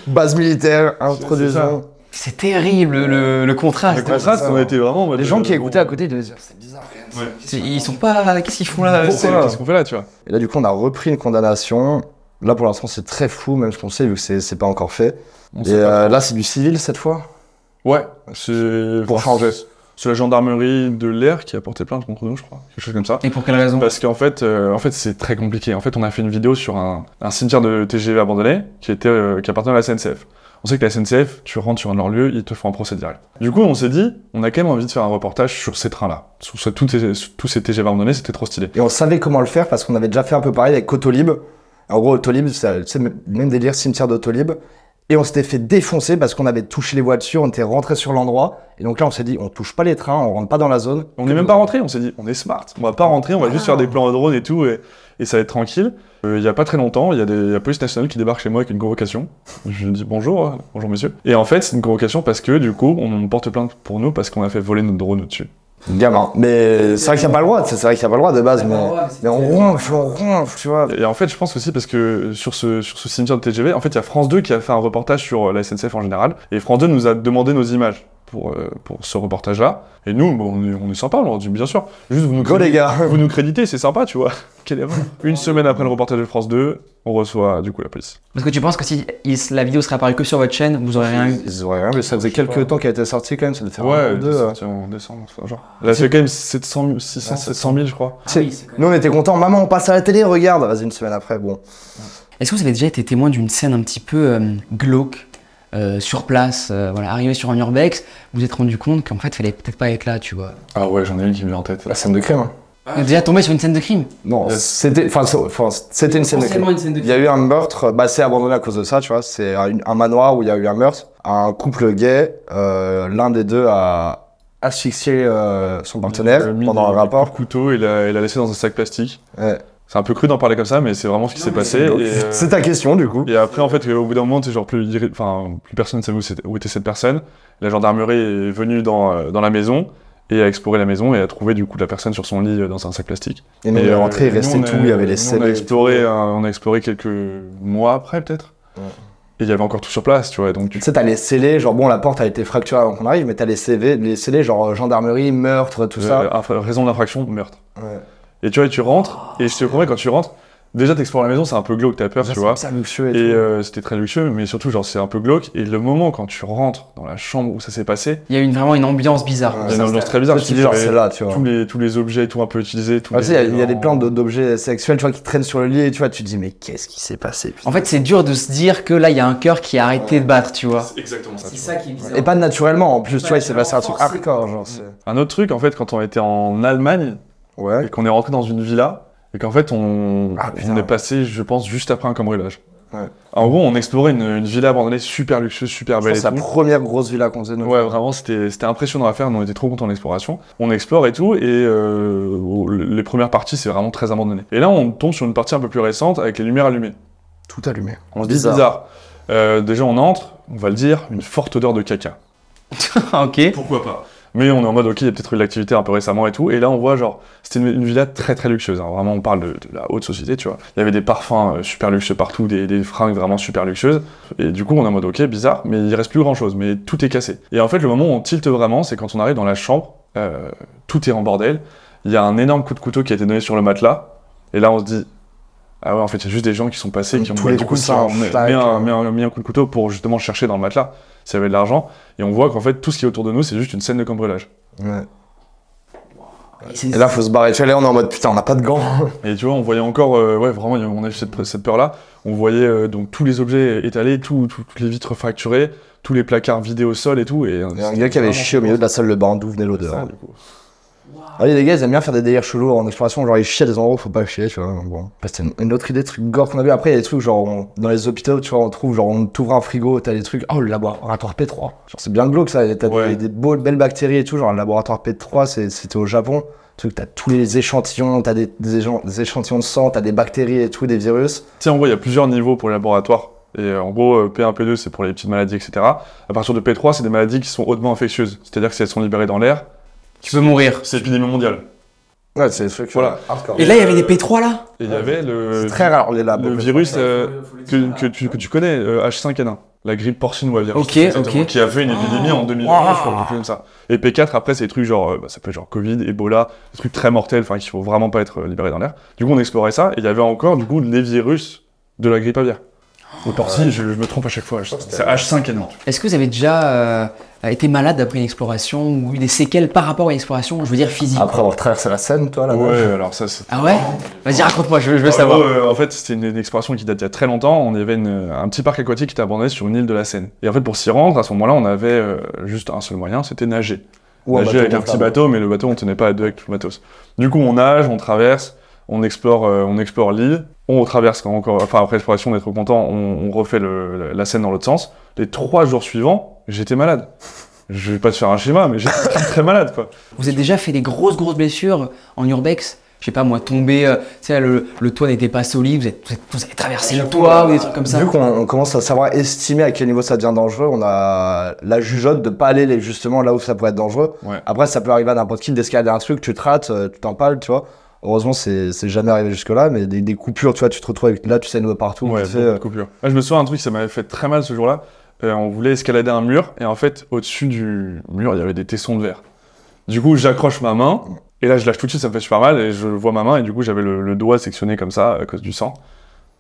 Base militaire, introduisant. C'est terrible le contraste. Le contraste, on a été vraiment... Les gens qui écoutaient à côté devaient dire, c'est bizarre quand même. Ouais. Ils sont pas... Qu'est-ce qu'ils font là? Qu'est-ce qu'on fait là, tu vois? Et là, du coup, on a repris une condamnation. Là, pour l'instant, c'est très flou, même ce qu'on sait, vu que c'est pas encore fait. Et là, c'est du civil cette fois. Ouais, c'est... Pour changer. C'est la gendarmerie de l'air qui a porté plainte contre nous, je crois. Quelque chose comme ça. Et pour quelle raison? Parce qu'en fait, c'est très compliqué. En fait, on a fait une vidéo sur un cimetière de TGV abandonné qui appartenait à la SNCF. On sait que la SNCF, tu rentres sur leur lieu, ils te font un procès direct. Du coup, on s'est dit, on a quand même envie de faire un reportage sur ces trains-là. Sur tous ces TGV abandonnés, c'était trop stylé. Et on savait comment le faire parce qu'on avait déjà fait un peu pareil avec Autolib. En gros, Autolib, c'est même délire cimetière d'Autolib. Et on s'était fait défoncer parce qu'on avait touché les voitures, on était rentré sur l'endroit. Et donc là, on s'est dit, on touche pas les trains, on rentre pas dans la zone. On n'est même pas rentré, on s'est dit, on est smart. On va pas rentrer, on va juste faire des plans de drone et tout, et ça va être tranquille. Il y a pas très longtemps, il y a la police nationale qui débarque chez moi avec une convocation. Je dis bonjour monsieur. Et en fait, c'est une convocation parce que du coup, on porte plainte pour nous parce qu'on a fait voler notre drone au-dessus. Gamin. Mais c'est vrai qu'il n'y a pas le droit, c'est vrai qu'il n'y a pas le droit de base, mais on ronfle, tu vois. Et en fait, je pense aussi parce que sur ce cimetière de TGV, en fait, il y a France 2 qui a fait un reportage sur la SNCF en général, et France 2 nous a demandé nos images pour ce reportage-là. Et nous, on est sympa, on leur dit bien sûr. Juste les gars. Vous nous créditez, c'est sympa, tu vois. Quelle erreur. Une semaine après le reportage de France 2, on reçoit du coup la police. Parce que tu penses que si la vidéo serait apparue que sur votre chaîne, vous aurez rien eu? Ils auraient rien, mais ça faisait quelques temps qu'elle était sortie quand même, ça devait faire ouais, un peu en décembre, genre. Elle a fait quand même 700 000, je crois. Nous on était contents, maman on passe à la télé, regarde. Vas-y, une semaine après, bon. Est-ce que vous avez déjà été témoin d'une scène un petit peu glauque sur place, arrivé sur un urbex, vous vous êtes rendu compte qu'en fait, il fallait peut-être pas être là, tu vois? Ah ouais, j'en ai une qui me vient en tête. La scène de crime. Vous êtes déjà tombé sur une scène de crime? Non, c'était une scène de crime. Il y a eu un meurtre, c'est abandonné à cause de ça, tu vois. C'est un manoir où il y a eu un meurtre. Un couple gay, l'un des deux a asphyxié son partenaire pendant un rapport. Le couteau et l'a laissé dans un sac plastique. Ouais. C'est un peu cru d'en parler comme ça, mais c'est vraiment ce qui s'est passé. C'est ta question, du coup. Et après, en fait, au bout d'un moment, genre plus personne ne savait où était cette personne. La gendarmerie est venue dans la maison et a exploré la maison et a trouvé du coup la personne sur son lit dans un sac plastique. Et nous, on est rentré, il restait tout, il y avait les scellés. On a exploré quelques mois après, peut-être. Ouais. Et il y avait encore tout sur place, tu vois. Donc tu sais, t'as les scellés, genre la porte a été fracturée avant qu'on arrive, mais t'as les scellés, genre gendarmerie, meurtre, tout ça. Raison d'infraction, meurtre. Ouais. Et tu vois, tu rentres, et je te promets, quand tu rentres, déjà t'explores la maison, c'est un peu glauque, t'as peur, tu vois. C'est luxueux et c'était très luxueux, mais surtout, genre, c'est un peu glauque. Et le moment quand tu rentres dans la chambre où ça s'est passé, il y a vraiment une ambiance bizarre. Il y a une ambiance très bizarre. Tu dis, genre, c'est là, tu vois. Tous les objets, tout un peu utilisés. Il y a des plans d'objets sexuels, tu vois, qui traînent sur le lit, et tu vois, tu te dis, mais qu'est-ce qui s'est passé, putain. En fait, c'est dur de se dire que là, il y a un cœur qui a arrêté de battre, tu vois. C'est exactement ça. C'est ça qui est bizarre. Et pas naturellement, en plus, tu vois, il s'est passé un truc hardcore, genre. Un autre truc, en fait, quand on était en Allemagne, et qu'on est rentré dans une villa, et qu'en fait, on est passé, je pense, juste après un cambriolage. Ouais. En gros, on explorait une villa abandonnée super luxueuse, super belle. C'est la première grosse villa qu'on faisait. Ouais, vraiment, c'était impressionnant à faire. Nous, on était trop contents de l'exploration. On explore et tout, et les premières parties, c'est vraiment très abandonné. Et là, on tombe sur une partie un peu plus récente avec les lumières allumées. Tout allumé. On se dit bizarre. Déjà, on entre, on va le dire, une forte odeur de caca. Ok. Pourquoi pas? Mais on est en mode, ok, il y a peut-être eu de l'activité un peu récemment et tout. Et là, on voit, genre, c'était une villa très très luxueuse. Hein. Vraiment, on parle de la haute société, tu vois. Il y avait des parfums super luxueux partout, des fringues vraiment super luxueuses. Et du coup, on est en mode, ok, bizarre, mais il reste plus grand chose, mais tout est cassé. Et en fait, le moment où on tilte vraiment, c'est quand on arrive dans la chambre, tout est en bordel. Il y a un énorme coup de couteau qui a été donné sur le matelas. Et là, on se dit, ah ouais, en fait, il y a juste des gens qui sont passés, qui ont tous les coussins, mis un coup de couteau pour justement chercher dans le matelas s'il y avait de l'argent. Et on voit qu'en fait, tout ce qui est autour de nous, c'est juste une scène de cambriolage. Ouais. Et là, faut se barrer. Tu vois, là, on est en mode putain, on n'a pas de gants. Et tu vois, on voyait encore, ouais, vraiment, on a eu cette peur-là. On voyait donc tous les objets étalés, toutes les vitres fracturées, tous les placards vidés au sol et tout. Et il y a un gars qui avait chié au milieu de la salle de bain, d'où venait l'odeur. Ah oui, les gars, ils aiment bien faire des délires chelous en exploration, genre ils chient à des endroits où faut pas chier, tu vois. Bon. C'était une autre idée, truc gore qu'on a vu. Après, il y a des trucs genre, dans les hôpitaux, tu vois, on trouve, genre, on t'ouvre un frigo, t'as des trucs, oh, le laboratoire P3. Genre, c'est bien glauque ça, t'as des belles bactéries et tout, genre, le laboratoire P3, c'était au Japon. T'as tous les échantillons, t'as des échantillons de sang, t'as des bactéries et tout, des virus. Tu sais, en gros, il y a plusieurs niveaux pour les laboratoires. Et en gros, P1, P2, c'est pour les petites maladies, etc. À partir de P3, c'est des maladies qui sont hautement infectieuses. C'est-à-dire que si elles sont libérées dans l'air, tu peux mourir. C'est l'épidémie mondiale. Ouais, c'est ce truc. Voilà. Et là, il y avait des P3 là. Et il y avait c'est très rare les labos. Le virus que tu connais, H5N1. La grippe porcine ou aviaire. Ok. Qui a fait une épidémie en 2020, je crois, quelque chose comme ça. Et P4, après, c'est des trucs genre, ça peut être genre Covid, Ebola, des trucs très mortels, enfin, qu'il faut vraiment pas être libéré dans l'air. Du coup, on explorait ça, et il y avait encore, du coup, les virus de la grippe aviaire. Ou porcine, je me trompe à chaque fois, c'est H5N1. Est-ce que vous avez déjà été malade après une exploration ou eu des séquelles par rapport à une exploration, je veux dire physique? Après avoir traversé la Seine, toi, là? Ouais, alors ça, c'est... Ah ouais? Vas-y, raconte-moi, je veux savoir. En fait, c'était une exploration qui date d'il y a très longtemps. On avait un petit parc aquatique qui était abandonné sur une île de la Seine. Et en fait, pour s'y rendre, à ce moment-là, on avait juste un seul moyen, c'était nager. Nager avec un petit bateau, mais le bateau, on tenait pas à deux avec tout le matos. Du coup, on nage, on traverse, on explore l'île. On traverse après l'exploration, on est trop content, on refait la Seine dans l'autre sens. Les 3 jours suivants, j'étais malade. Je vais pas te faire un schéma, mais j'étais très, très malade, quoi. Vous avez déjà fait des grosses blessures en urbex? Je sais pas moi, tombé, tu sais, le toit n'était pas solide, vous avez traversé le toit ou des trucs comme ça. Vu qu'on commence à savoir estimer à quel niveau ça devient dangereux, on a la jugeote de pas aller justement là où ça pourrait être dangereux. Ouais. Après, ça peut arriver à n'importe qui d'escalader un truc, tu te rates, tu t'empales, tu vois. Heureusement, c'est jamais arrivé jusque-là, mais des coupures, tu vois, tu te retrouves avec là, tu saignes partout. Ouais, des coupures. Là, je me souviens d'un truc, ça m'avait fait très mal ce jour-là. On voulait escalader un mur, et en fait, au-dessus du mur, il y avait des tessons de verre. Du coup, j'accroche ma main, et là, je lâche tout de suite, ça me fait super mal, et je vois ma main, et du coup, j'avais le doigt sectionné comme ça, à cause du sang.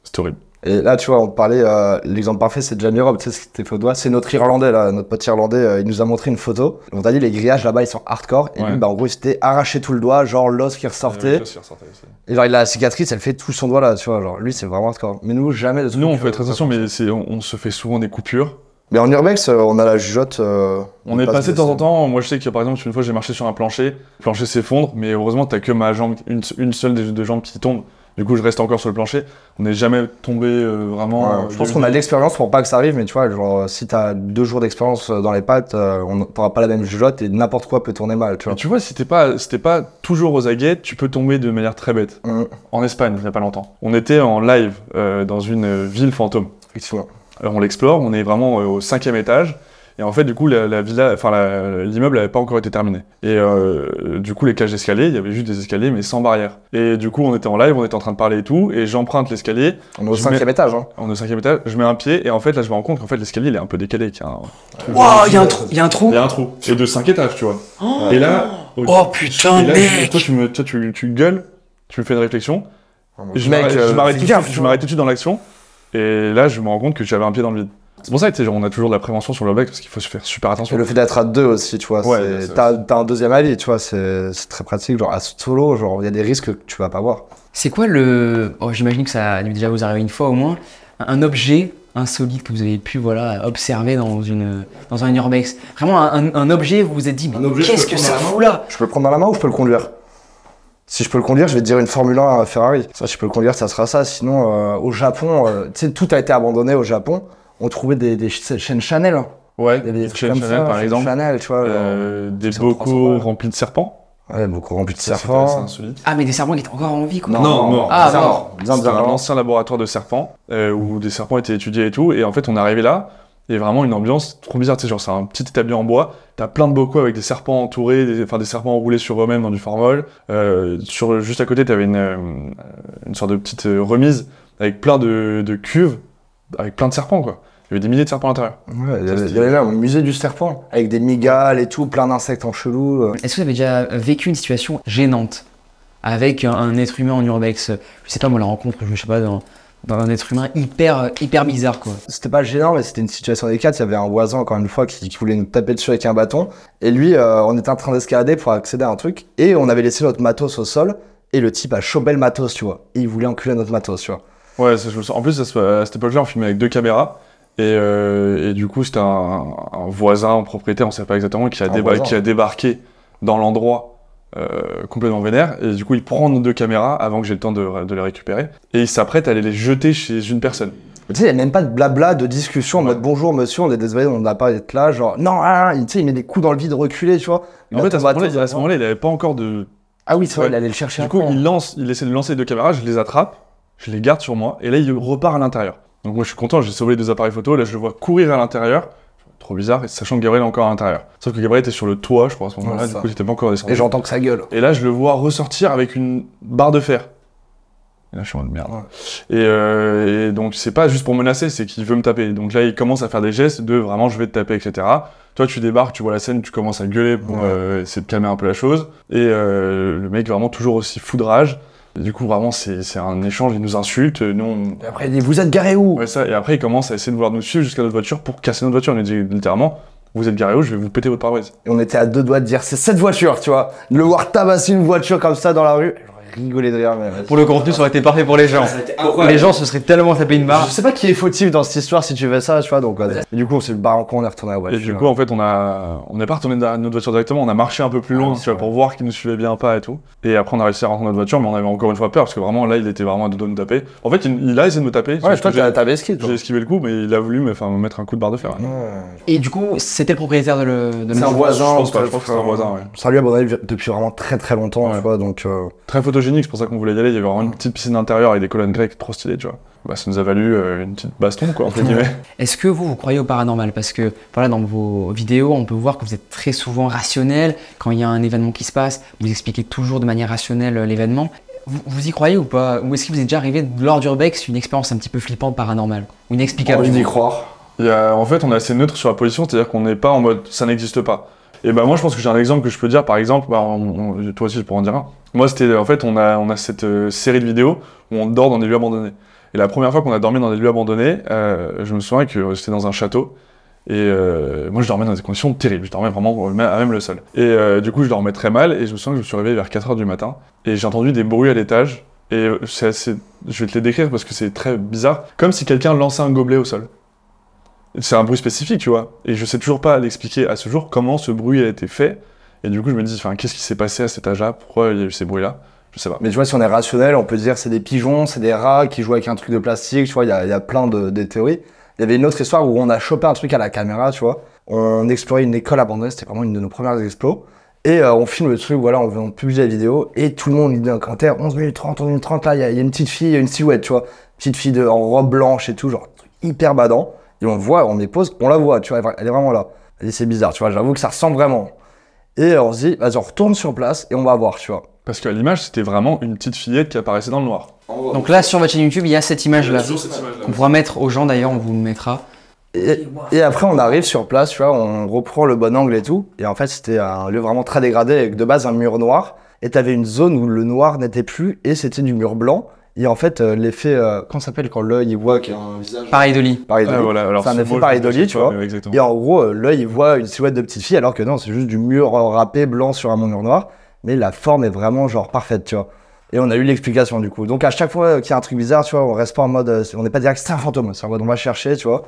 C'était horrible. Et là, tu vois, on parlait, l'exemple parfait, c'est Jamie Robb, tu sais ce qui t'est fait au doigt. C'est notre Irlandais, là, notre pote Irlandais, il nous a montré une photo. On t'a dit, les grillages là-bas, ils sont hardcore. Et lui, en gros, il s'était arraché tout le doigt, genre l'os qui ressortait. L'os qui ressortait aussi. Et genre, il a la cicatrice, elle fait tout son doigt là, tu vois. Genre, lui, c'est vraiment hardcore. Mais nous, jamais. Nous, on fait très attention, mais on se fait souvent des coupures. Mais en urbex, on a la jugeote. On est passé de temps en temps. Moi, je sais que par exemple, une fois, j'ai marché sur un plancher. Le plancher s'effondre, mais heureusement, t'as que ma jambe, une seule des jambes qui tombe. Du coup, je reste encore sur le plancher. On n'est jamais tombé vraiment. Je pense qu'on a de l'expérience pour pas que ça arrive, mais tu vois, genre, si t'as 2 jours d'expérience dans les pattes, t'auras pas la même jugeote et n'importe quoi peut tourner mal, tu vois. Et tu vois, si t'es pas toujours aux aguets, tu peux tomber de manière très bête. En Espagne, il y a pas longtemps. On était en live dans une ville fantôme. Effectivement. Alors, on l'explore, on est vraiment au 5e étage. Et en fait, du coup, l'immeuble n'avait pas encore été terminé. Et du coup, les cages d'escalier, il y avait juste des escaliers, mais sans barrière. Et du coup, on était en live, on était en train de parler et tout, et j'emprunte l'escalier. On est au 5e étage, hein. On est au 5e étage, je mets un pied, et en fait, là, je me rends compte qu'en fait, l'escalier, il est un peu décalé. Waouh, il y a un trou. Il y a un trou. Et de 5 étages, tu vois. Oh, et là... Oh putain, mec. Toi, tu gueules, tu me fais une réflexion. Je m'arrête tout de suite dans l'action. Et là, je me rends compte que j'avais un pied dans le vide. C'est pour ça que on a toujours de la prévention sur l'urbex, parce qu'il faut se faire super attention. Et le fait d'être à 2 aussi, tu vois, t'as un deuxième avis, tu vois, c'est très pratique. Genre à solo, genre il y a des risques que tu vas pas voir. C'est quoi j'imagine que ça a dû déjà vous arriver une fois au moins, un objet insolite que vous avez pu observer dans un urbex. Vraiment un objet où vous vous êtes dit, mais qu'est-ce que ça fout là? Je peux le prendre dans la main ou je peux le conduire? Si je peux le conduire, je vais te dire une Formule 1 à Ferrari. Ça, si je peux le conduire, ça sera ça. Sinon, au Japon, tu sais, tout a été abandonné au Japon. On trouvait des chaînes Chanel. Ouais, des chaînes Chanel par exemple. Chanel, tu vois. Des bocaux remplis de serpents. Ouais, beaucoup remplis de serpents. Ah, mais des serpents qui étaient encore en vie, quoi. Non, mort. Ah, mort. C'était un ancien laboratoire de serpents, où des serpents étaient étudiés et tout. Et en fait, on est arrivé là, Et vraiment une ambiance trop bizarre, tu sais, genre c'est un petit établi en bois, t'as plein de bocaux avec des serpents entourés, des serpents enroulés sur eux-mêmes dans du formol. Juste à côté, t'avais une sorte de petite remise avec plein de cuves, avec plein de serpents, quoi. Il y avait des milliers de serpents à l'intérieur. Ouais, il y avait là un musée du serpent, avec des migales et tout, plein d'insectes en chelou. Est-ce que vous avez déjà vécu une situation gênante avec un être humain en urbex? Je sais pas, moi, la rencontre, je sais pas, dans un être humain hyper bizarre, quoi. C'était pas gênant, mais c'était une situation délicate. Il y avait un voisin, encore une fois, qui voulait nous taper dessus avec un bâton. Et lui, on était en train d'escalader pour accéder à un truc. Et on avait laissé notre matos au sol. Et le type a chopé le matos, tu vois. Et il voulait enculer notre matos, tu vois. Ouais, je me sens. En plus, à cette époque-là, on filmait avec 2 caméras. Et du coup, c'était un voisin, un propriétaire, on sait pas exactement, qui a débarqué dans l'endroit complètement vénère. Et du coup, il prend nos 2 caméras avant que j'ai le temps de les récupérer. Et il s'apprête à aller les jeter chez une personne. Tu sais, il n'y a même pas de blabla, de discussion en mode bonjour monsieur, on est désolé, on n'a pas être là. Genre, non, tu sais, il met des coups dans le vide reculé, tu vois. En fait, à ce moment-là, il avait pas encore de. Ah oui, c'est vrai, il allait le chercher. Du coup, il essaie de lancer les 2 caméras, je les attrape, je les garde sur moi, et là, il repart à l'intérieur. Donc moi, je suis content, j'ai sauvé les 2 appareils photo, là, je le vois courir à l'intérieur. Trop bizarre, sachant que Gabriel est encore à l'intérieur. Sauf que Gabriel était sur le toit, je crois, à ce moment-là, du coup, il était pas encore descendu. Et j'entends que ça gueule. Et là, je le vois ressortir avec une barre de fer. Et là, je suis en mode merde. Ouais. Et donc, c'est pas juste pour menacer, c'est qu'il veut me taper. Donc là, il commence à faire des gestes de vraiment, je vais te taper, etc. Toi, tu débarques, tu vois la scène, tu commences à gueuler pour essayer de calmer un peu la chose. Et le mec, vraiment, toujours aussi fou de rage. Et du coup, vraiment, c'est un échange, il nous insulte. Nous, Et après, il dit, vous êtes garé où? Ouais, ça. Et après, il commence à essayer de vouloir nous suivre jusqu'à notre voiture pour casser notre voiture. On lui dit littéralement, vous êtes garé où? Je vais vous péter votre pare-brise. Et on était à 2 doigts de dire, c'est cette voiture, tu vois. De le voir tabasser une voiture comme ça dans la rue. Rigoler de rire, mais... Pour le contenu, ça aurait été parfait pour les gens. Les gens se seraient tellement tapé une barre. Je sais pas qui est fautif dans cette histoire si tu veux ça, tu vois, donc... Et du coup, on s'est barré en con, on est retourné à la voiture. Et du coup, en fait, on n'est pas retourné dans notre voiture directement, on a marché un peu plus loin, tu vois, pour voir qu'il nous suivait bien pas et tout. Et après, on a réussi à rentrer dans notre voiture, mais on avait encore une fois peur, parce que vraiment, là, il était vraiment à 2 doigts de nous taper. En fait, il a essayé de me taper. Ouais, toi, t'avais esquivé, toi. J'ai esquivé le coup, mais il a voulu me mettre un coup de barre de fer. Ouais. Et du coup, c'était le propriétaire de C'est un voisin. Je pense que c'est un voisin, ouais. Ça lui a abandonné depuis vraiment très longtemps, Ouais. tu vois, donc... Très photogénique, c'est pour ça qu'on voulait y aller. Il y avait vraiment une petite piscine intérieure avec des colonnes grecques trop stylées, tu vois. Bah, ça nous a valu une petite baston, quoi, entre guillemets. Est-ce que vous croyez au paranormal? Parce que voilà, dans vos vidéos, on peut voir que vous êtes très souvent rationnel. Quand il y a un événement qui se passe, vous expliquez toujours de manière rationnelle l'événement. Vous y croyez ou pas? Ou est-ce qu'il vous est déjà arrivé lors d'Urbex une expérience un petit peu flippante paranormale? Ou inexplicable? Envie d'y croire. En fait, on est assez neutre sur la position, c'est-à-dire qu'on n'est pas en mode ça n'existe pas. Et bah moi je pense que j'ai un exemple que je peux dire, par exemple, toi aussi je pourrais en dire un. Moi c'était, en fait on a cette série de vidéos où on dort dans des lieux abandonnés. Et la première fois qu'on a dormi dans des lieux abandonnés, je me souviens que c'était dans un château. Et moi je dormais dans des conditions terribles, je dormais vraiment à même le sol. Et du coup je dormais très mal et je me souviens que je me suis réveillé vers 4h du matin. Et j'ai entendu des bruits à l'étage. Et c'est assez... Je vais te les décrire parce que c'est très bizarre. Comme si quelqu'un lançait un gobelet au sol. C'est un bruit spécifique, tu vois. Et je sais toujours pas l'expliquer à ce jour comment ce bruit a été fait. Et du coup, je me dis, qu'est-ce qui s'est passé à cet âge-là? Pourquoi il y a eu ces bruits-là? Je sais pas. Mais tu vois, si on est rationnel, on peut dire c'est des pigeons, c'est des rats qui jouent avec un truc de plastique, tu vois, il y a plein de théories. Il y avait une autre histoire où on a chopé un truc à la caméra, tu vois. On explorait une école abandonnée, c'était vraiment une de nos premières explos. Et on filme le truc, voilà, on publie la vidéo. Et tout le monde nous dit dans les commentaires, 11 minutes 30, 11 minutes 30, là, il y a une petite fille, une silhouette, tu vois. Petite fille en robe blanche et tout, genre, truc hyper badant. Et on le voit, on met pause, on la voit, tu vois, elle est vraiment là. Et c'est bizarre, tu vois, j'avoue que ça ressemble vraiment. Et on se dit, vas-y, on retourne sur place et on va voir, tu vois. Parce qu'à l'image, c'était vraiment une petite fillette qui apparaissait dans le noir. Donc là, sur votre chaîne YouTube, il y a cette image-là. On pourra mettre aux gens, d'ailleurs, on vous le mettra. Et après, on arrive sur place, tu vois, on reprend le bon angle et tout. Et en fait, c'était un lieu vraiment très dégradé avec de base un mur noir. Et t'avais une zone où le noir n'était plus et c'était du mur blanc. Et en fait, l'effet, comment ça s'appelle quand l'œil il voit qu'il y a un visage? Pareidolie. Pareidolie. Voilà. Alors, c'est un effet pareidolie, tu vois. Exactement. Et en gros, l'œil il voit une silhouette de petite fille alors que non, c'est juste du mur râpé blanc sur un mur noir. Mais la forme est vraiment genre parfaite, tu vois. Et on a eu l'explication du coup. Donc à chaque fois qu'il y a un truc bizarre, tu vois, on reste pas en mode, on n'est pas direct c'est un fantôme, c'est en mode on va chercher, tu vois.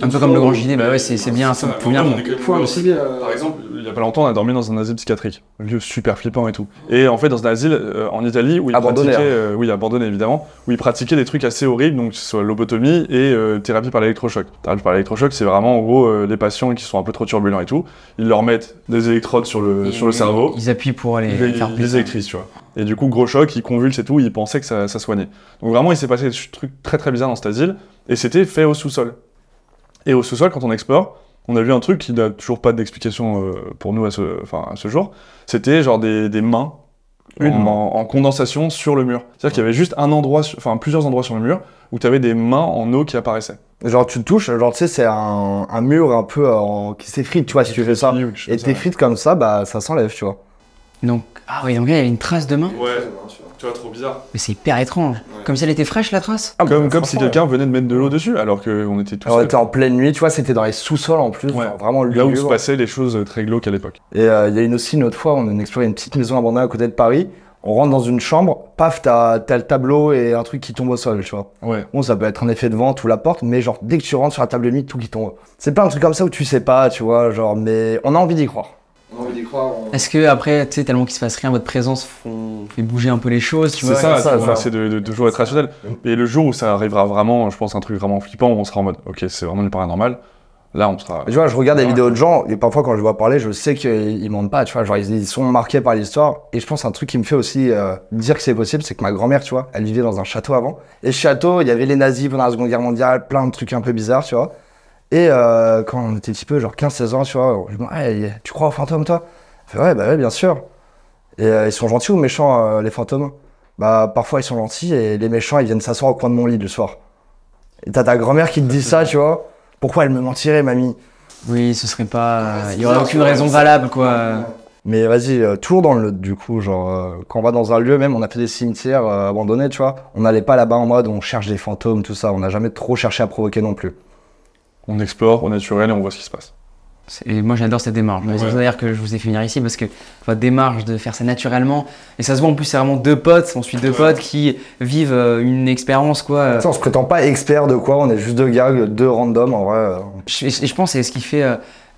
Un peu comme le Grand JD, bah ouais, c'est bien, ça me bien. Par exemple, il y a pas longtemps, on a dormi dans un asile psychiatrique, un lieu super flippant et tout. Et en fait, dans un asile en Italie où ils pratiquaient, oui, abandonné évidemment, où ils pratiquaient des trucs assez horribles, donc que ce soit lobotomie et thérapie par l'électrochoc. Thérapie par l'électrochoc, c'est vraiment en gros les patients qui sont un peu trop turbulents et tout, ils leur mettent des électrodes sur le cerveau. Ils appuient pour aller faire les électrices, tu vois. Et du coup, gros choc, ils convulsent et tout, ils pensaient que ça soignait. Donc vraiment, il s'est passé des trucs très très bizarres dans cet asile, et c'était fait au sous-sol. Et au sous-sol, quand on explore, on a vu un truc qui n'a toujours pas d'explication pour nous à ce jour. C'était genre des mains en condensation sur le mur. C'est-à-dire qu'il y avait juste plusieurs endroits sur le mur où tu avais des mains en eau qui apparaissaient. Genre tu te touches, genre tu sais c'est un mur un peu qui s'effrite, tu vois, si tu fais ça. Et t'effrites comme ça, bah ça s'enlève, tu vois. Donc, ah oui, donc là, il y avait une trace de main. Ouais, tu vois, trop bizarre. Mais c'est hyper étrange. Ouais. Comme si elle était fraîche, la trace. Comme si quelqu'un venait de mettre de l'eau dessus, alors qu'on était tous. On était en pleine nuit, tu vois, c'était dans les sous-sols en plus, genre, vraiment là où se passaient les choses très glauques à l'époque. Et il y a aussi une autre fois, on a exploré une petite maison abandonnée à côté de Paris. On rentre dans une chambre, paf, t'as le tableau et un truc qui tombe au sol, tu vois. Ouais. Bon, ça peut être un effet de vent ou la porte, mais genre, dès que tu rentres sur la table de nuit, tout qui tombe. C'est pas un truc comme ça où tu sais pas, tu vois, genre, mais on a envie d'y croire. Est-ce que après, tu sais, tellement qu'il se passe rien, votre présence fait bouger un peu les choses, tu vois? C'est ça, on essaie de toujours être rationnel. Et le jour où ça arrivera vraiment, je pense, un truc vraiment flippant, où on sera en mode, ok, c'est vraiment du paranormal. Là, on sera. Tu vois, je regarde des vidéos de gens, et parfois quand je vois parler, je sais qu'ils mentent pas, tu vois, genre ils sont marqués par l'histoire. Et je pense un truc qui me fait aussi dire que c'est possible, c'est que ma grand-mère, tu vois, elle vivait dans un château avant. Et ce château, il y avait les nazis pendant la Seconde Guerre mondiale, plein de trucs un peu bizarres, tu vois. Et quand on était petit peu, genre 15-16 ans, tu vois, je me dis, hey, tu crois aux fantômes, toi? Elle fait, ouais, bah ouais, bien sûr. Et ils sont gentils ou méchants, les fantômes? Bah parfois ils sont gentils, et les méchants, ils viennent s'asseoir au coin de mon lit le soir. Et t'as ta grand-mère qui te dit ça, tu vois. Pourquoi elle me mentirait, mamie? Oui, ce serait pas. Il y aurait aucune raison valable, quoi. Mais vas-y, toujours dans le du coup, genre, quand on va dans un lieu, même, on a fait des cimetières abandonnés, tu vois. On n'allait pas là-bas en mode on cherche des fantômes, tout ça. On n'a jamais trop cherché à provoquer non plus. On explore au naturel et on voit ce qui se passe. Et moi j'adore cette démarche. C'est pour ça que je vous ai fait venir ici parce que votre démarche de faire ça naturellement, et ça se voit en plus, c'est vraiment deux potes, on suit deux potes qui vivent une expérience, quoi. Ça, on se prétend pas expert de quoi, on est juste deux gars, deux randoms en vrai. Et je pense que c'est ce qui fait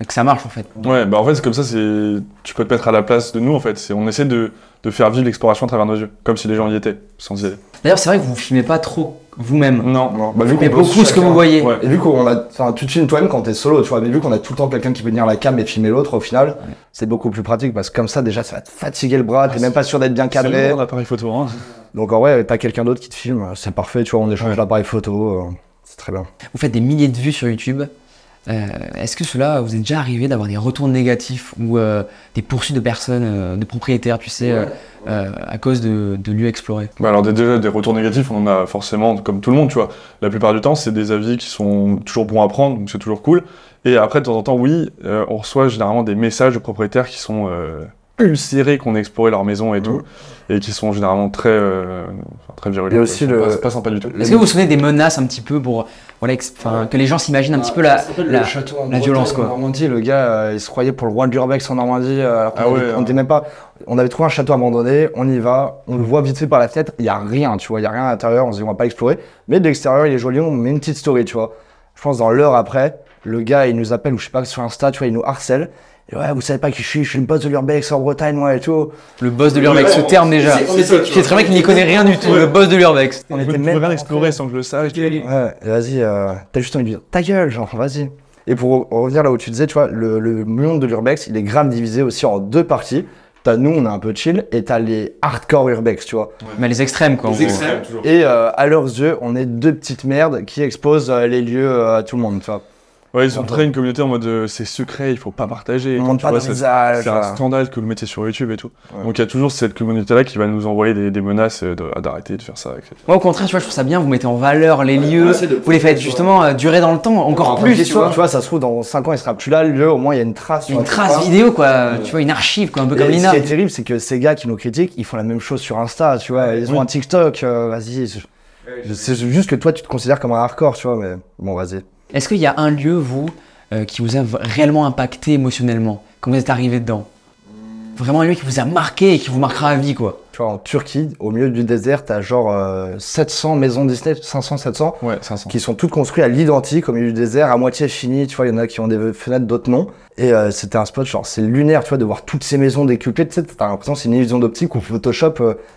que ça marche en fait. Ouais, bah en fait c'est comme ça, tu peux te mettre à la place de nous en fait. On essaie de faire vivre l'exploration à travers nos yeux, comme si les gens y étaient, sans y aller. D'ailleurs c'est vrai que vous filmez pas trop vous-même. Non. Bah, vu mais beaucoup ce que vous voyez. Ouais. Et vu qu'on a, enfin, tu te filmes toi-même quand t'es solo, tu vois, mais vu qu'on a tout le temps quelqu'un qui peut tenir la cam et filmer l'autre, au final, c'est beaucoup plus pratique parce que comme ça, déjà, ça va te fatiguer le bras, t'es même pas sûr d'être bien cadré. C'est bon, l'appareil photo, hein. Donc en vrai, t'as quelqu'un d'autre qui te filme, c'est parfait, tu vois, on échange l'appareil photo, c'est très bien. Vous faites des milliers de vues sur YouTube. Est-ce que cela vous est déjà arrivé d'avoir des retours négatifs ou des poursuites de personnes, de propriétaires, tu sais, à cause de lieux explorés? Bah alors déjà des retours négatifs, on en a forcément comme tout le monde, tu vois. La plupart du temps, c'est des avis qui sont toujours bons à prendre, donc c'est toujours cool. Et après, de temps en temps, oui, on reçoit généralement des messages de propriétaires qui sont ulcérés qu'on ait exploré leur maison et tout, et qui sont généralement très virulents. Il y a aussi pas sympa du tout. Est-ce que vous vous souvenez des menaces un petit peu pour que les gens s'imaginent un petit peu la violence, quoi? En Normandie, le gars, il se croyait pour le roi de l'urbex en Normandie. On était même pas. On avait trouvé un château abandonné, on y va, on le voit vite fait par la fenêtre, il y a rien, tu vois, il y a rien à l'intérieur, on se dit on va pas explorer. Mais de l'extérieur, il est joli, on met une petite story, tu vois. Je pense dans l'heure après, le gars, il nous appelle ou je sais pas sur Insta, tu vois, il nous harcèle. Et ouais, vous savez pas qui je suis le boss de l'urbex en Bretagne, moi et tout. Le boss de l'urbex, ce terme déjà. C'est très bien qu'il n'y connaît rien du tout, le boss de l'urbex. On était même rien explorer sans que je le sache. Ouais, vas-y, t'as juste envie de dire ta gueule, genre, vas-y. Et pour revenir là où tu disais, tu vois, le monde de l'urbex, il est grave divisé aussi en deux parties. T'as nous, on est un peu chill, et t'as les hardcore urbex, tu vois. Mais les extrêmes, quoi. Les extrêmes, toujours. Et à leurs yeux, on est deux petites merdes qui exposent les lieux à tout le monde, tu vois. Ouais, ils ont créé une communauté en mode c'est secret, il faut pas partager. On montre pas de visage. C'est un scandale que vous le mettez sur YouTube et tout. Ouais. Donc il y a toujours cette communauté-là qui va nous envoyer des menaces d'arrêter de faire ça, etc. Moi, au contraire, tu vois, je trouve ça bien, vous mettez en valeur les lieux, vous les faites justement durer dans le temps, encore plus, tu vois. Tu vois, ça se trouve, dans 5 ans, il sera plus là, le lieu, au moins, il y a une trace. Une trace vidéo, quoi, tu vois, une archive, quoi, un peu comme l'INA. Ce qui est terrible, c'est que ces gars qui nous critiquent, ils font la même chose sur Insta, tu vois. Ils ont un TikTok, vas-y. C'est juste que toi, tu te considères comme un hardcore, tu vois, mais bon, vas-y. Est-ce qu'il y a un lieu, vous, qui vous a réellement impacté émotionnellement quand vous êtes arrivé dedans? Vraiment un lieu qui vous a marqué et qui vous marquera à vie, quoi. Tu vois, en Turquie, au milieu du désert, t'as genre 700 maisons Disney, 500, 700, ouais, 500, qui sont toutes construites à l'identique, au milieu du désert, à moitié finies, tu vois, il y en a qui ont des fenêtres, d'autres non. Et c'était un spot, genre, c'est lunaire, tu vois, de voir toutes ces maisons décuplées, tu sais, t'as l'impression que c'est une illusion d'optique ou Photoshop,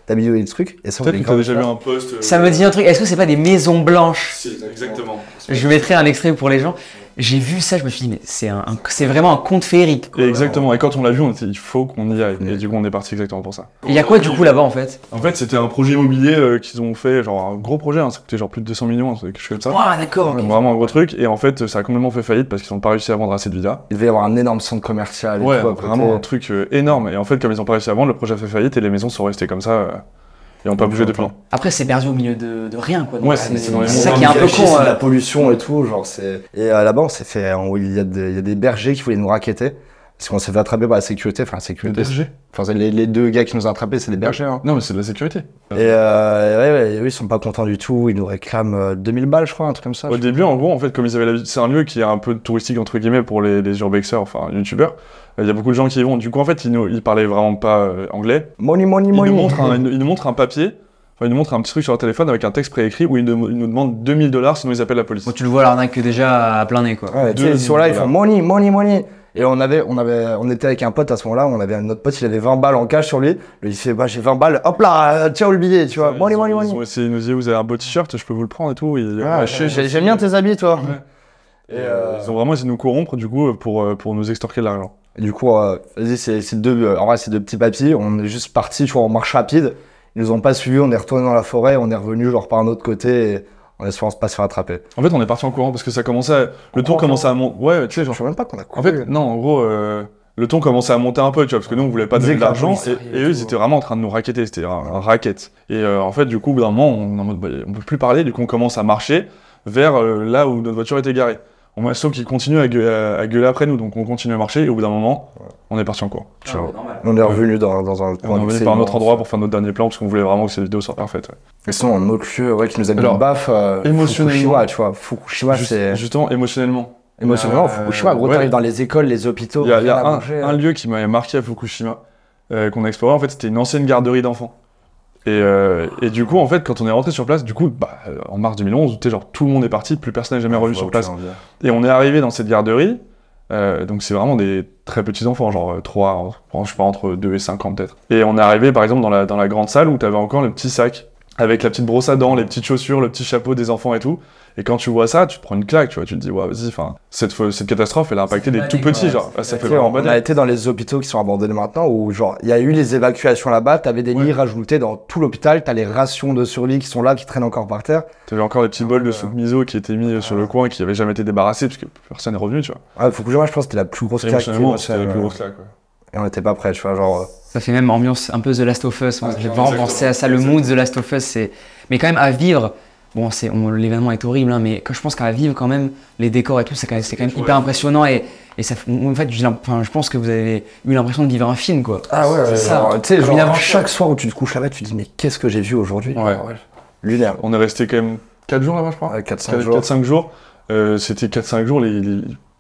t'as mis des trucs. Et ça, peut-être que t'as déjà vu un post. Ça me dit un truc, est-ce que c'est pas des maisons blanches? Si, exactement. Je mettrai un extrait pour les gens. J'ai vu ça, je me suis dit, mais c'est vraiment un conte féerique. Et exactement, et quand on l'a vu, on était il faut qu'on y aille. Et du coup, on est parti exactement pour ça. Il y a quoi du coup là-bas en fait? En fait, c'était un projet immobilier qu'ils ont fait, genre un gros projet, hein, ça coûtait genre plus de 200 millions, quelque chose comme ça. Ah d'accord, ok. Vraiment un gros truc, et en fait, ça a complètement fait faillite parce qu'ils n'ont pas réussi à vendre assez de villas. Il devait y avoir un énorme centre commercial et Ouais, tout à côté. vraiment un truc énorme. Et en fait, comme ils n'ont pas réussi à vendre, le projet a fait faillite et les maisons sont restées comme ça et n'ont pas bougé depuis. Après, c'est perdu au milieu de rien quoi. Donc, Ouais, c'est c'est dans les ça monts qui est un peu Gâché, con. c'est de la pollution et tout, genre c'est. Et là-bas, on s'est fait, il y a des bergers qui voulaient nous racketter parce qu'on s'est fait attraper par la sécurité, enfin la Des sécurité. bergers? Enfin, les deux gars qui nous ont attrapés, c'est des bergers. Hein. Non, mais c'est de la sécurité. Et ouais, eux, ils sont pas contents du tout. Ils nous réclament 2000 balles, je crois, un truc comme ça. Au début, en gros, en fait, comme ils avaient l'habitude, c'est un lieu qui est un peu touristique entre guillemets pour les urbexers, enfin youtubeurs. Il y a beaucoup de gens qui y vont. Du coup, en fait, ils parlaient vraiment pas anglais. Money, money, Ils money. nous montrent un papier. Enfin, ils nous montrent un petit truc sur leur téléphone avec un texte préécrit où ils nous demandent 2000 $, sinon ils appellent la police. Bon, tu le vois l'arnaque déjà à plein nez quoi. Ouais, tu sais, ils sont là, ils font money, money, money. Et on était avec un pote à ce moment-là, on avait un autre pote, il avait 20 balles en cash sur lui. Lui, il fait, bah, j'ai 20 balles, hop là, tiens le billet, tu vois. Money, money, money. Ils ont essayé de nous dire, vous avez un beau t-shirt, je peux vous le prendre et tout. J'aime bien tes habits, toi. Ouais. Et ils ont vraiment essayé de nous corrompre, du coup, pour nous extorquer de l'argent. Et du coup, vas-y, c'est deux petits papiers, on est juste partis, tu vois, en marche rapide. Ils nous ont pas suivis, on est retourné dans la forêt, on est revenu genre par un autre côté, et en espérant pas se faire attraper. En fait, on est parti en courant parce que ça commençait le ton commençait à monter. Ouais, tu sais, genre. Je sais même pas qu'on a couru. En fait, non, en gros, le ton commençait à monter un peu, tu vois, parce que nous, on voulait pas donner de l'argent, et eux, ils étaient vraiment en train de nous racketter, c'était un racket. Et en fait, du coup, au bout d'un moment, on est en mode, bah, on peut plus parler, du coup, on commence à marcher vers là où notre voiture était garée. Sauf qu'ils continuent à gueuler après nous, donc on continue à marcher, et au bout d'un moment, on est parti en cours. On est revenu dans un On est coin. revenu par un autre endroit pour faire notre dernier plan, parce qu'on voulait vraiment que cette vidéo soit parfaite. Ouais. Et sinon, un autre lieu qui nous a mis Alors, une baffe, émotionnellement. Fukushima, tu vois. Fukushima, c'est. Justement, émotionnellement. Émotionnellement, Fukushima, gros, ouais. t'arrives dans les écoles, les hôpitaux. Il y a rien à manger. un lieu qui m'avait marqué à Fukushima, qu'on a exploré, en fait, c'était une ancienne garderie d'enfants. Et du coup, en fait, quand on est rentré sur place, du coup, en mars 2011, tu sais, genre, tout le monde est parti, plus personne n'est jamais revenu sur place. Et on est arrivé dans cette garderie, donc c'est vraiment des très petits enfants, genre 3, je sais pas, entre 2 et 5 ans peut-être. Et on est arrivé, par exemple, dans la grande salle où t'avais encore le petit sac, avec la petite brosse à dents, les petites chaussures, le petit chapeau des enfants et tout. Et quand tu vois ça, tu te prends une claque, tu vois, tu te dis, ouais, vas-y, enfin, cette catastrophe, elle a impacté des tout petits, genre, ça fait vraiment On bonheur. a été dans les hôpitaux qui sont abandonnés maintenant, où genre, il y a eu les évacuations là-bas, t'avais des lits rajoutés dans tout l'hôpital, t'as les rations de survie qui sont là, qui traînent encore par terre. T'avais encore des petits bols de soupe miso qui étaient mis sur le coin et qui avaient jamais été débarrassés parce que personne n'est revenu, tu vois. Ouais, Fukushima, je pense que c'était la plus grosse claque. Émotionnellement, c'était la plus grosse claque, ouais. Et on était pas prêts, tu vois, genre. Ça fait même ambiance un peu The Last of Us. J'ai vraiment exactement. pensé à ça, le mood The Last of Us. Mais quand même à vivre, bon, l'événement est horrible, hein, mais je pense qu'à vivre quand même, les décors et tout, c'est quand même hyper impressionnant. Et ça, en fait, je pense que vous avez eu l'impression de vivre un film, quoi. Ah ouais, c'est ça. Tu sais, Comme une genre, aventure. chaque soir où tu te couches là-bas, tu te dis, mais qu'est-ce que j'ai vu aujourd'hui? Ouais. Lunaire. On est resté quand même 4 jours là-bas, je crois. 4-5 jours. 4-5 jours. C'était 4-5 jours,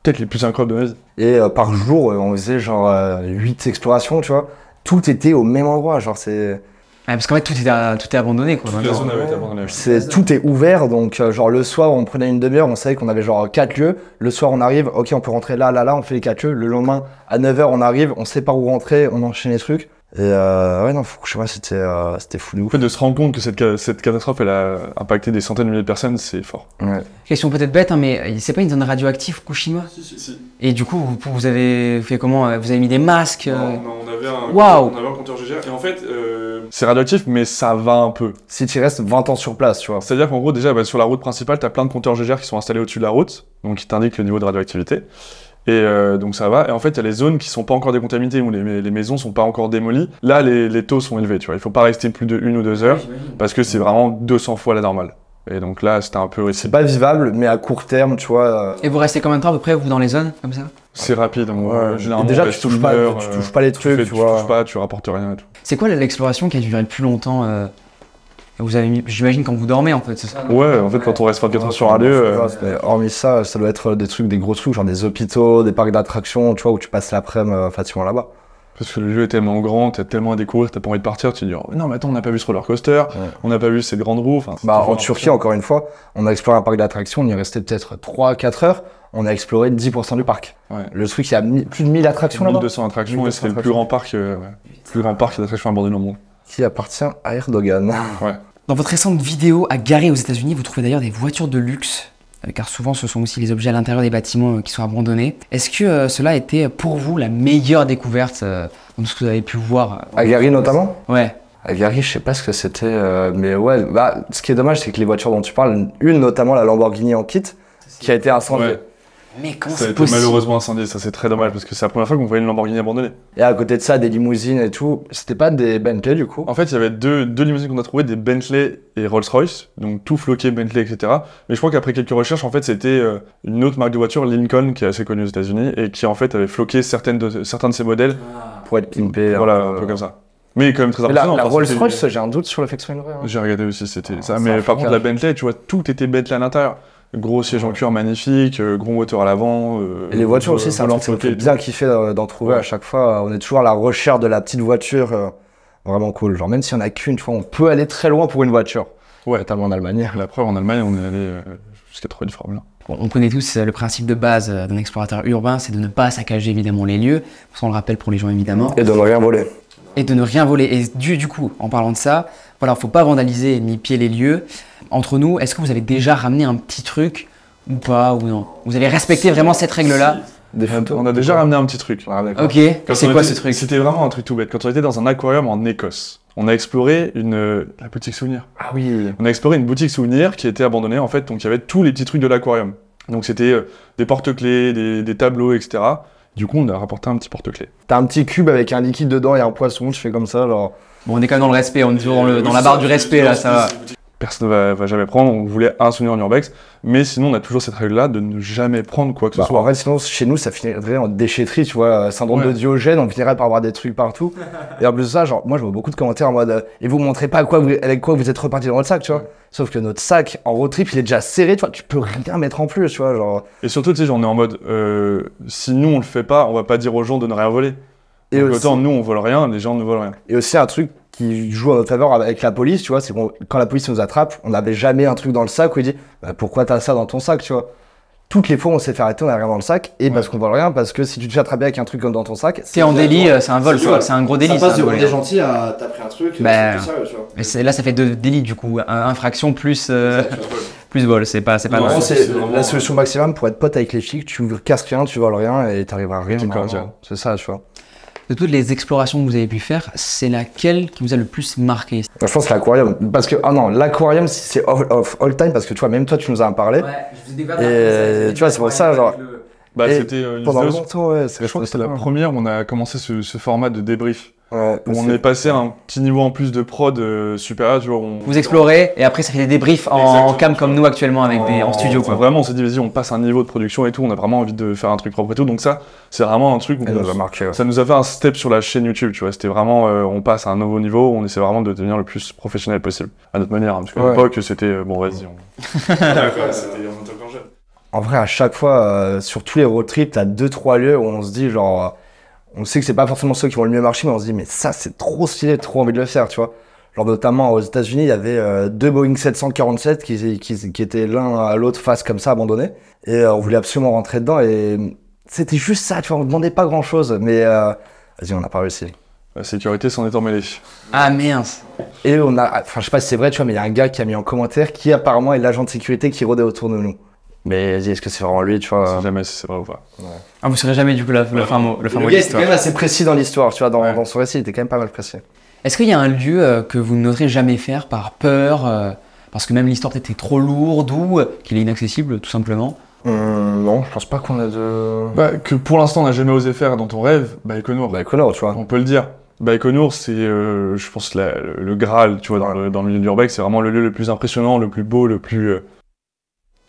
peut-être les plus incroyables de ma vie. Et par jour, on faisait genre 8 explorations, tu vois. Tout était au même endroit, genre c'est. Ouais, parce qu'en fait, tout est abandonné, quoi. Toute la zone avait été abandonnée. Tout est ouvert, donc genre le soir on prenait une demi-heure, on savait qu'on avait genre 4 lieux. Le soir on arrive, ok on peut rentrer là, on fait les 4 lieux. Le lendemain à 9h on arrive, on sait pas où rentrer, on enchaîne les trucs. Et ouais non, Fukushima c'était fou de Le ouf. fait de se rendre compte que cette catastrophe elle a impacté des centaines de milliers de personnes, c'est fort. Ouais. Question peut-être bête, hein, mais c'est pas une zone radioactive, Fukushima? Si. Et du coup, vous avez fait comment? Vous avez mis des masques? On avait Waouh. on avait un compteur GGR et en fait c'est radioactif mais ça va un peu. Si tu restes 20 ans sur place, tu vois. C'est-à-dire qu'en gros déjà sur la route principale t'as plein de compteurs GGR qui sont installés au-dessus de la route, donc qui t'indiquent le niveau de radioactivité. Et donc ça va, et en fait il y a les zones qui sont pas encore décontaminées, où les maisons sont pas encore démolies. Là les taux sont élevés, tu vois, il faut pas rester plus de 1 ou 2 heures, parce que c'est vraiment 200 fois la normale. Et donc là c'était un peu risqué. C'est pas vivable, mais à court terme, tu vois. Et vous restez combien de temps à peu près, vous, dans les zones, comme ça? C'est rapide, Ouais. généralement. Et déjà on tu reste touches une pas, heure, tu touches pas les trucs, tu vois. touches pas, tu rapportes rien et tout. C'est quoi l'exploration qui a duré le plus longtemps vous avez mis, j'imagine quand vous dormez en fait, c'est ça? Ouais, en fait quand on reste 24 heures sur un lieu... Hormis ça, ça doit être des gros trucs, genre des hôpitaux, des parcs d'attractions, tu vois, où tu passes l'après-midi facilement là-bas. Parce que le lieu est tellement grand, t'as tellement à découvrir, t'as pas envie de partir, tu te dis oh, non mais attends on n'a pas vu ce roller coaster, on n'a pas vu cette grande roue. En Turquie encore une fois, on a exploré un parc d'attractions, on y est resté peut-être 3-4 heures, on a exploré 10% du parc. Ouais. Le truc, il y a plus de 1000 attractions là-bas. 1200 attractions et c'est le 1200 plus grand parc, plus grand parc d'attractions abandonnées au monde. Qui appartient à Erdogan. Ouais. Dans votre récente vidéo à garer aux États-Unis, vous trouvez d'ailleurs des voitures de luxe car souvent ce sont aussi les objets à l'intérieur des bâtiments qui sont abandonnés. Est-ce que cela a été pour vous la meilleure découverte dans ce que vous avez pu voir À Gary notamment? Ouais. À Gary, je sais pas ce que c'était, mais ouais, bah, ce qui est dommage, c'est que les voitures dont tu parles, une notamment la Lamborghini en kit, qui a été incendiée. Ouais. Mais comment Ça a c'est été possible? malheureusement incendié, ça c'est très dommage parce que c'est la première fois qu'on voyait une Lamborghini abandonnée. Et à côté de ça, des limousines et tout. C'était pas des Bentley du coup? En fait, il y avait deux limousines qu'on a trouvées, des Bentley et Rolls-Royce, donc tout floqué Bentley, etc. Mais je crois qu'après quelques recherches, en fait, c'était une autre marque de voiture, Lincoln, qui est assez connue aux États-Unis et qui en fait avait floqué certains de ses modèles. Pour être pimpé. Voilà, un peu comme ça. Mais quand même très Mais la impressionnant. Enfin, Rolls-Royce, j'ai un doute sur le fait que ce soit une vraie. Hein. J'ai regardé aussi, c'était ça. c'est Mais un par contre, flocage. la Bentley, tu vois, tout était Bentley à l'intérieur. Gros siège en cuir magnifique, gros moteur à l'avant. Et les voitures aussi, c'est un volant truc que floqué. bien kiffé d'en trouver Ouais. à chaque fois. On est toujours à la recherche de la petite voiture vraiment cool. Genre même si on a qu'une, tu vois, on peut aller très loin pour une voiture. Ouais. Notamment en Allemagne. La preuve, en Allemagne, on est allé jusqu'à trouver une Formule 1. Bon, on connaît tous le principe de base d'un explorateur urbain, c'est de ne pas saccager évidemment les lieux. Ça, on le rappelle pour les gens évidemment. Et de ne rien voler. Et de ne rien voler. Et du coup, en parlant de ça, voilà, faut pas vandaliser ni piller les lieux. Entre nous, est-ce que vous avez déjà ramené un petit truc ou pas, ou non? Vous avez respecté vraiment cette règle-là? Des photos. On a déjà ramené un petit truc. Ah, d'accord. Ok, Quand c'est on quoi était- ce truc? C'était vraiment un truc tout bête. Quand on était dans un aquarium en Écosse, on a exploré la boutique souvenir. Ah oui. On a exploré une boutique souvenir qui était abandonnée en fait, donc il y avait tous les petits trucs de l'aquarium. Donc c'était des porte-clés, des tableaux, etc. Du coup, on a rapporté un petit porte-clés. T'as un petit cube avec un liquide dedans et un poisson, tu fais comme ça, genre. Bon, on est quand même dans le respect, on est toujours dans la barre du respect là, ça va. Personne va jamais prendre, on voulait un souvenir en urbex, mais sinon on a toujours cette règle-là de ne jamais prendre quoi que ce Bah, soit. en fait, sinon, chez nous, ça finirait en déchetterie, tu vois, syndrome Ouais. de Diogène, on finirait par avoir des trucs partout. Et en plus de ça, genre, moi, je vois beaucoup de commentaires en mode, et vous montrez pas avec quoi vous êtes reparti dans le sac, tu vois. Ouais. Sauf que notre sac, en road trip, il est déjà serré, tu vois, tu peux rien mettre en plus, tu vois, genre. Et surtout, tu sais, on est en mode, si nous on le fait pas, on va pas dire aux gens de ne rien voler. Et Donc, aussi, autant nous on vole rien, les gens ne volent rien. et aussi un truc qui joue en notre faveur avec la police, tu vois, c'est quand la police nous attrape, on n'avait jamais un truc dans le sac où il dit, bah, pourquoi t'as ça dans ton sac, tu vois. Toutes les fois, on s'est fait arrêter, on a rien dans le sac, et parce qu'on vole rien, parce que si tu te fais attraper avec un truc comme dans ton sac, C'est en délit, c'est un vol, c'est un gros délit. Ça passe ça, de voler. on est gentil à t'as pris un truc, Bah, c'est sérieux, tu vois. Mais là, ça fait deux délits du coup, infraction plus plus vol, c'est pas Non, Vraiment, mal. c'est c'est vraiment- la solution maximum pour être pote avec les flics, tu casses rien, tu voles rien et t'arriveras à rien. C'est vraiment. cordial. C'est ça, tu vois. De toutes les explorations que vous avez pu faire, c'est laquelle qui vous a le plus marqué? Je pense que l'aquarium, parce que, ah non, l'aquarium, c'est of all time, parce que tu vois, même toi, tu nous en as parlé. Et tu vois, c'est pour ça, genre, Bah, Et c'était une pendant vidéo- longtemps, ouais, Je crois que c'était la première où on a commencé ce format de débrief. Ouais, Où on est passé à un petit niveau en plus de prod supérieur, tu vois. Vous explorez et après ça fait des débriefs en Exactement. cam comme nous actuellement avec en studio Enfin, quoi. vraiment, on s'est dit, vas-y, on passe à un niveau de production et tout, on a vraiment envie de faire un truc propre et tout. Donc ça, c'est vraiment un truc où Elle nous a marqué, ouais. ça nous a fait un step sur la chaîne YouTube, tu vois. C'était vraiment, on passe à un nouveau niveau, on essaie vraiment de devenir le plus professionnel possible, à notre manière. Hein, parce qu'à Ouais. l'époque, c'était, bon, vas-y, c'était on était encore jeune. En vrai, à chaque fois, sur tous les road trips, t'as 2-3 lieux où on se dit, genre, on sait que c'est pas forcément ceux qui vont le mieux marcher, mais on se dit, mais ça, c'est trop stylé, trop envie de le faire, tu vois. Genre, notamment aux États-Unis, il y avait 2 Boeing 747 qui étaient l'un à l'autre face comme ça, abandonnés. Et on voulait absolument rentrer dedans et c'était juste ça, tu vois, on demandait pas grand-chose, mais vas-y, on n'a pas réussi. La sécurité s'en est emmêlée. Ah mince. Et on a, enfin, je sais pas si c'est vrai, tu vois, mais il y a un gars qui a mis en commentaire qui apparemment est l'agent de sécurité qui rôdait autour de nous. Mais vas-y, est-ce que c'est vraiment lui, tu vois? Je sais jamais si c'est vrai ou pas. Ah vous saurez jamais du coup le fin mot, le fin mot Le de gars était quand l'histoire. même assez précis dans l'histoire, tu vois, Ouais. dans son récit, il était quand même pas mal précis. Est-ce qu'il y a un lieu que vous n'oserez jamais faire par peur, parce que même l'histoire peut-être est trop lourde ou qu'il est inaccessible tout simplement? Non, je pense pas qu'on a de... Bah, que pour l'instant, on n'a jamais osé faire dans ton rêve, Baïkonour. Bah, Connor, tu vois. On peut le dire. Baïkonour, c'est, je pense, le Graal, tu vois, dans le milieu de l'urbex. C'est vraiment le lieu le plus impressionnant, le plus beau, le plus...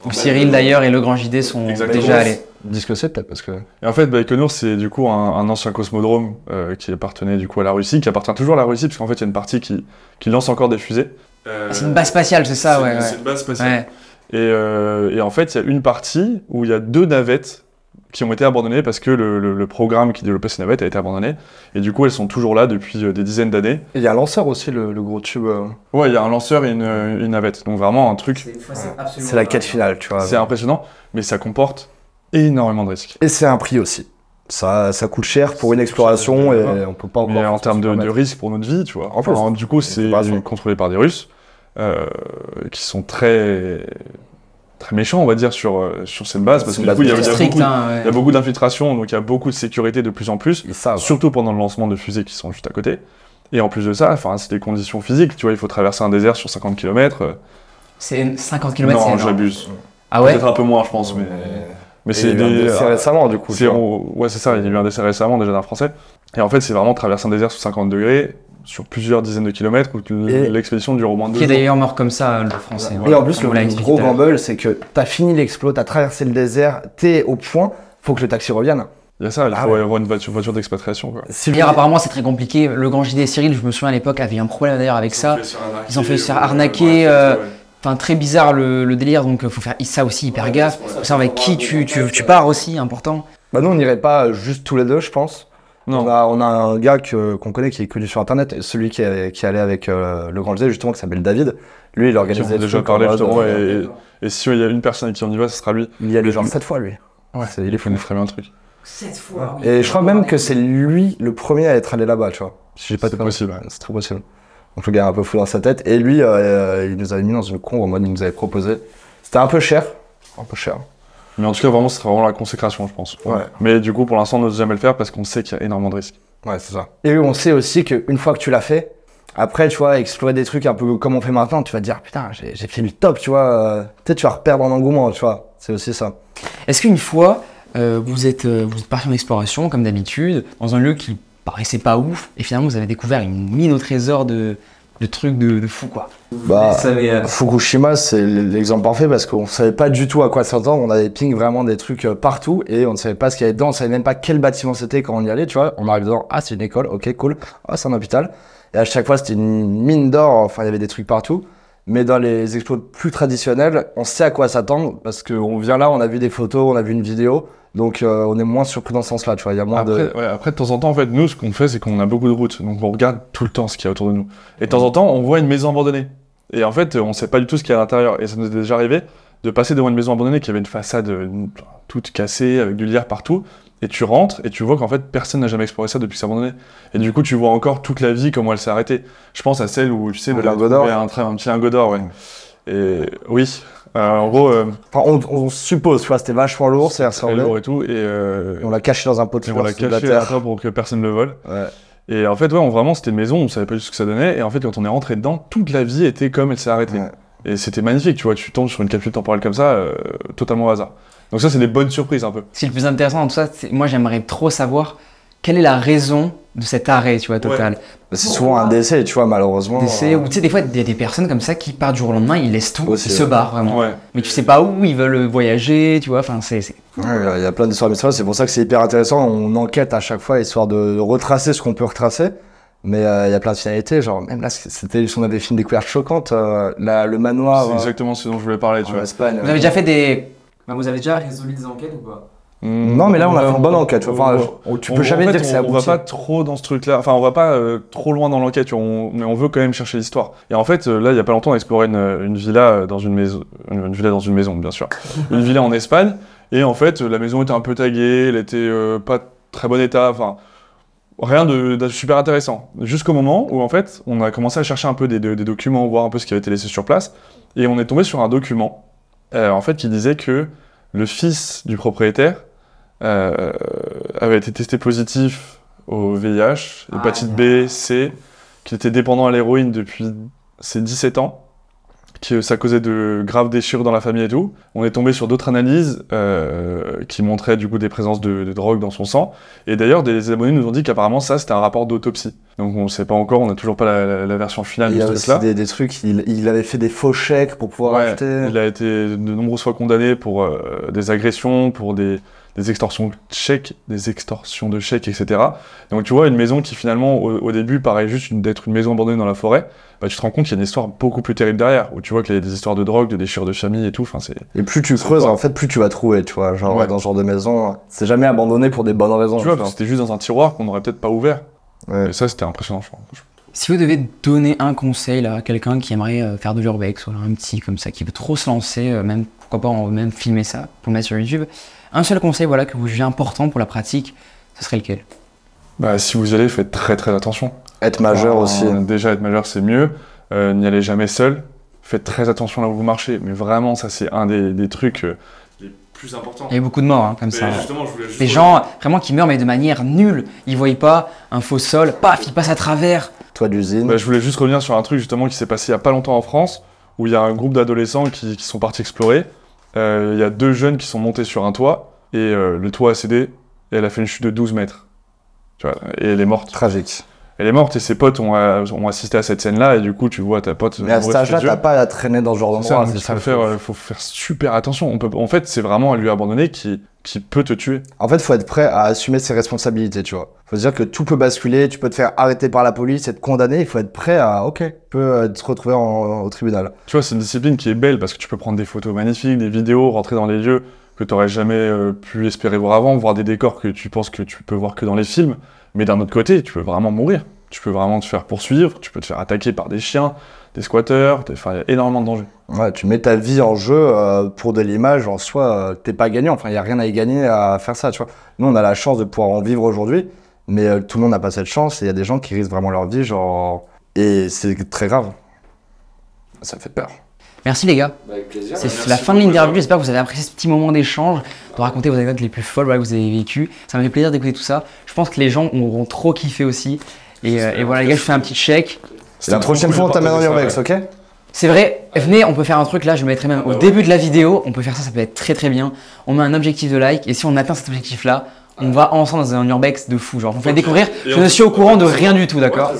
Où Cyril d'ailleurs et le Grand JD sont Exactement. déjà allés. Dis ce que c'est peut-être parce que... Et en fait, Baïkonour, c'est du coup un ancien cosmodrome qui appartenait du coup à la Russie, qui appartient toujours à la Russie, parce qu'en fait, il y a une partie qui lance encore des fusées. Ah, c'est une base spatiale, c'est ça, ouais. C'est une base spatiale. Ouais. Et en fait, il y a une partie où il y a 2 navettes qui ont été abandonnées parce que le programme qui développait ces navettes a été abandonné. Et du coup, elles sont toujours là depuis des dizaines d'années. Il y a un lanceur aussi, le gros tube. Ouais, il y a un lanceur et une navette. Donc vraiment un truc, C'est la quête finale, tu vois. c'est impressionnant, mais ça comporte énormément de risques. Et c'est un prix aussi. Ça coûte cher pour une exploration et on peut pas encore... Mais en termes de permettre. risques pour notre vie, tu vois. En plus. Alors, du coup, c'est pas sûr. contrôlé par des Russes qui sont très très méchant, on va dire, sur cette base, parce que du coup, il y a beaucoup d'infiltration, donc il y a beaucoup de sécurité de plus en plus, surtout pendant le lancement de fusées qui sont juste à côté. Et en plus de ça, c'est des conditions physiques, tu vois, il faut traverser un désert sur 50 km. C'est 50 km, c'est non, énorme. j'abuse. Ah ouais? Peut-être un peu moins, je pense, mais c'est un décès récemment, du coup. Ouais, c'est ça, il y a eu un décès récemment déjà d'un Français. Et en fait, c'est vraiment traverser un désert sous 50 degrés, sur plusieurs dizaines de kilomètres, où l'expédition dure au moins 2 jours. Qui est d'ailleurs mort comme ça, le Français. Et en plus, le gros gamble, c'est que t'as fini l'explo, t'as traversé le désert, t'es au point, faut que le taxi revienne. Il y a ça, il faut avoir une voiture d'expatriation. D'ailleurs, apparemment, c'est très compliqué. Le Grand JD et Cyril, je me souviens à l'époque, avait un problème d'ailleurs avec ça. Ils ont fait se faire arnaquer. Enfin, très bizarre le délire, donc faut faire ça aussi hyper gaffe. Faut savoir avec qui tu pars aussi, important. Bah nous, on n'irait pas juste tous les deux, je pense. Non. On a un gars qu'on connaît qui est connu sur internet, celui qui allait avec le Grand JD, justement, qui s'appelle David. Lui, il organisait. On a déjà parlé justement, et si il y a une personne avec qui on y va, ce sera lui. Il y a genre 7 fois, lui. Ouais, il est fou. Il ferait bien un truc. 7 fois. Et je crois même que c'est lui le premier à être allé là-bas, tu vois. C'est possible. Ouais. C'est très possible. Donc le gars est un peu fou dans sa tête. Et lui, il nous avait mis dans une con en mode, il nous avait proposé. C'était un peu cher. Mais en tout cas, vraiment, ce serait vraiment la consécration, je pense. Ouais. Mais du coup, pour l'instant, on n'ose jamais le faire parce qu'on sait qu'il y a énormément de risques. Ouais, c'est ça. Et on sait aussi qu'une fois que tu l'as fait, après, tu vois, explorer des trucs un peu comme on fait maintenant, tu vas te dire, putain, j'ai fait le top, tu vois. Peut-être tu vas reperdre en engouement, tu vois. C'est aussi ça. Est-ce qu'une fois, vous êtes parti en exploration, comme d'habitude, dans un lieu qui paraissait pas ouf, et finalement vous avez découvert une mine au trésor de trucs de fou, quoi? Fukushima, c'est l'exemple parfait parce qu'on savait pas du tout à quoi s'attendre. On avait ping vraiment des trucs partout et on ne savait pas ce qu'il y avait dedans. On savait même pas quel bâtiment c'était quand on y allait, tu vois. On arrive dedans, ah, c'est une école, ok, cool. Ah, c'est un hôpital. Et à chaque fois, c'était une mine d'or. Enfin, il y avait des trucs partout. Mais dans les explos plus traditionnels, on sait à quoi s'attendre parce qu'on vient là, on a vu des photos, on a vu une vidéo. Donc on est moins surpris dans ce sens-là, tu vois. Il y a moins après, de temps en temps, en fait, nous, ce qu'on fait, c'est qu'on a beaucoup de routes. Donc on regarde tout le temps ce qu'il y a autour de nous. Et de temps en temps, on voit une maison abandonnée. Et en fait, on sait pas du tout ce qu'il y a à l'intérieur. Et ça nous est déjà arrivé de passer devant une maison abandonnée qui avait une façade toute cassée, avec du lierre partout. Et tu rentres et tu vois qu'en fait, personne n'a jamais exploré ça depuis que c'est abandonné. Et du coup, tu vois encore toute la vie, comment elle s'est arrêtée. Je pense à celle où, tu sais, lingot d'or. Un petit lingot d'or, ouais. Et oui. En gros, on suppose, tu vois, c'était vachement lourd, c'est lourd et tout, et on l'a caché dans un pot de fleurs. On l'a caché à terre pour que personne ne le vole. Ouais. Et en fait, vraiment, c'était une maison, on savait pas du tout ce que ça donnait, et en fait, quand on est rentré dedans, toute la vie était comme elle s'est arrêtée. Ouais. Et c'était magnifique, tu vois, tu tombes sur une capsule temporelle comme ça, totalement au hasard. Donc ça, c'est des bonnes surprises un peu. Ce qui est le plus intéressant dans tout ça, moi, j'aimerais trop savoir quelle est la raison de cet arrêt, tu vois, total. Ouais. C'est souvent un décès, tu vois, malheureusement. Décès, ou tu sais, des fois, il y a des personnes comme ça qui partent du jour au lendemain, ils laissent tout, aussi, ils se barrent vraiment. Ouais. Mais tu sais pas où ils veulent voyager, tu vois, enfin, c'est... Ouais, il y a plein d'histoires, mais c'est pour ça que c'est hyper intéressant. On enquête à chaque fois, histoire de retracer ce qu'on peut retracer. Mais il y a plein de finalités, genre, même là, on a des films découvertes choquantes. Le manoir. C'est exactement ce dont je voulais parler, tu vois. Espagne. Vous avez déjà fait des. Vous avez déjà résolu des enquêtes ou pas? Non, mais là, on a fait une bonne enquête. Enfin, tu peux jamais dire que c'est abouti. On va pas trop dans ce truc-là. Enfin, on va pas trop loin dans l'enquête, mais on veut quand même chercher l'histoire. Et en fait, là, il y a pas longtemps, on a exploré une villa dans une maison. Une villa dans une maison, bien sûr. Une villa en Espagne. Et en fait, la maison était un peu taguée, elle était pas très bon état. Enfin, rien de super intéressant. Jusqu'au moment où, en fait, on a commencé à chercher un peu des documents, voir un peu ce qui avait été laissé sur place. Et on est tombé sur un document, en fait, qui disait que le fils du propriétaire avait été testé positif au VIH, hépatite B, C, qu'il était dépendant à l'héroïne depuis ses 17 ans, que ça causait de graves déchirures dans la famille et tout. On est tombé sur d'autres analyses qui montraient du coup des présences de drogue dans son sang. Et d'ailleurs, des abonnés nous ont dit qu'apparemment ça, c'était un rapport d'autopsie. Donc on ne sait pas encore, on n'a toujours pas la version finale de ce truc-là. Il y a aussi des trucs, il avait fait des faux chèques pour pouvoir acheter. Il a été de nombreuses fois condamné pour des agressions, pour des extorsions de chèques, etc. Donc tu vois, une maison qui finalement, au début, paraît juste d'être une maison abandonnée dans la forêt, bah, tu te rends compte qu'il y a une histoire beaucoup plus terrible derrière, où tu vois qu'il y a des histoires de drogue, de déchirures de famille et tout. Et plus tu creuses, en fait, plus tu vas trouver, tu vois. Genre, dans ce genre de maison, c'est jamais abandonné pour des bonnes raisons. Tu vois, c'était juste dans un tiroir qu'on n'aurait peut-être pas ouvert. Ouais. Et ça, c'était impressionnant, je crois. Si vous devez donner un conseil là, à quelqu'un qui aimerait faire de l'urbex, ou un petit comme ça, qui veut trop se lancer, même pourquoi pas on même filmer ça pour le mettre sur YouTube, un seul conseil voilà, que vous jugez important pour la pratique, ce serait lequel? Bah, si vous y allez, faites très très attention. Être majeur aussi. Déjà, être majeur, c'est mieux. N'y allez jamais seul. faites très attention là où vous marchez. Mais vraiment, ça, c'est un des trucs les plus importants. Il y a eu beaucoup de morts comme ça. Justement, je voulais juste Des gens vraiment qui meurent mais de manière nulle. Ils voient pas un faux sol, paf, ils passent à travers. Toit d'usine. Je voulais juste revenir sur un truc justement qui s'est passé il y a pas longtemps en France, où il y a un groupe d'adolescents qui sont partis explorer. Il y a 2 jeunes qui sont montés sur un toit, et le toit a cédé, et elle a fait une chute de 12 mètres. Tu vois, et elle est morte. Tragique. Elle est morte, et ses potes ont assisté à cette scène-là, et du coup, tu vois ta pote... Mais à cet âge-là, t'as pas à traîner dans ce genre d'endroit. Faut faire super attention. En fait, c'est vraiment à lui abandonner qui peut te tuer. En fait, faut être prêt à assumer ses responsabilités, tu vois. Faut se dire que tout peut basculer, tu peux te faire arrêter par la police, être condamné, il faut être prêt à, ok, tu peux te retrouver au tribunal. Tu vois, c'est une discipline qui est belle, parce que tu peux prendre des photos magnifiques, des vidéos, rentrer dans les lieux que t'aurais jamais pu espérer voir avant, voir des décors que tu penses que tu peux voir que dans les films. Mais d'un autre côté, tu peux vraiment mourir. Tu peux vraiment te faire poursuivre, tu peux te faire attaquer par des chiens, des squatteurs, enfin, il y a énormément de dangers. Ouais, tu mets ta vie en jeu pour de l'image, en soi, t'es pas gagnant, enfin, il n'y a rien à y gagner à faire ça, tu vois. Nous, on a la chance de pouvoir en vivre aujourd'hui, mais tout le monde n'a pas cette chance, et il y a des gens qui risquent vraiment leur vie, genre... Et c'est très grave. Ça fait peur. Merci les gars. Avec plaisir. C'est la fin de l'interview. J'espère que vous avez apprécié ce petit moment d'échange, de raconter vos anecdotes les plus folles que vous avez vécues. Ça m'a fait plaisir d'écouter tout ça. Je pense que les gens auront trop kiffé aussi. Et voilà les gars, je fais un petit check. La prochaine fois, on t'amène en urbex, ok? C'est vrai, venez, on peut faire un truc là, je le mettrai même au début de la vidéo. On peut faire ça, ça peut être très très bien. On met un objectif de like et si on atteint cet objectif là, on va ensemble dans un urbex de fou. Genre, on fait découvrir. Je ne suis au courant de rien du tout, d'accord?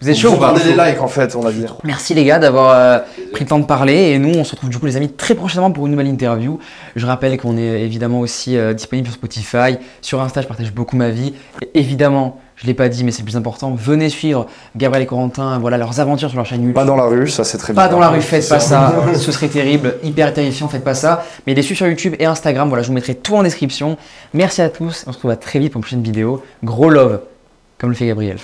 Vous êtes chaud ou pas? Regardez les likes en fait, on a dit. Merci les gars d'avoir pris le temps de parler et nous on se retrouve du coup les amis très prochainement pour une nouvelle interview. Je rappelle qu'on est évidemment aussi disponible sur Spotify, sur Insta je partage beaucoup ma vie et évidemment, je l'ai pas dit mais c'est le plus important, venez suivre Gabriel et Corentin, voilà leurs aventures sur leur chaîne YouTube. Pas dans la rue, ça c'est très bien. Pas dans la rue, faites pas ça, ce serait terrible, hyper terrifiant, faites pas ça. Mais les suivre sur YouTube et Instagram, voilà je vous mettrai tout en description. Merci à tous, on se retrouve à très vite pour une prochaine vidéo. Gros love, comme le fait Gabriel.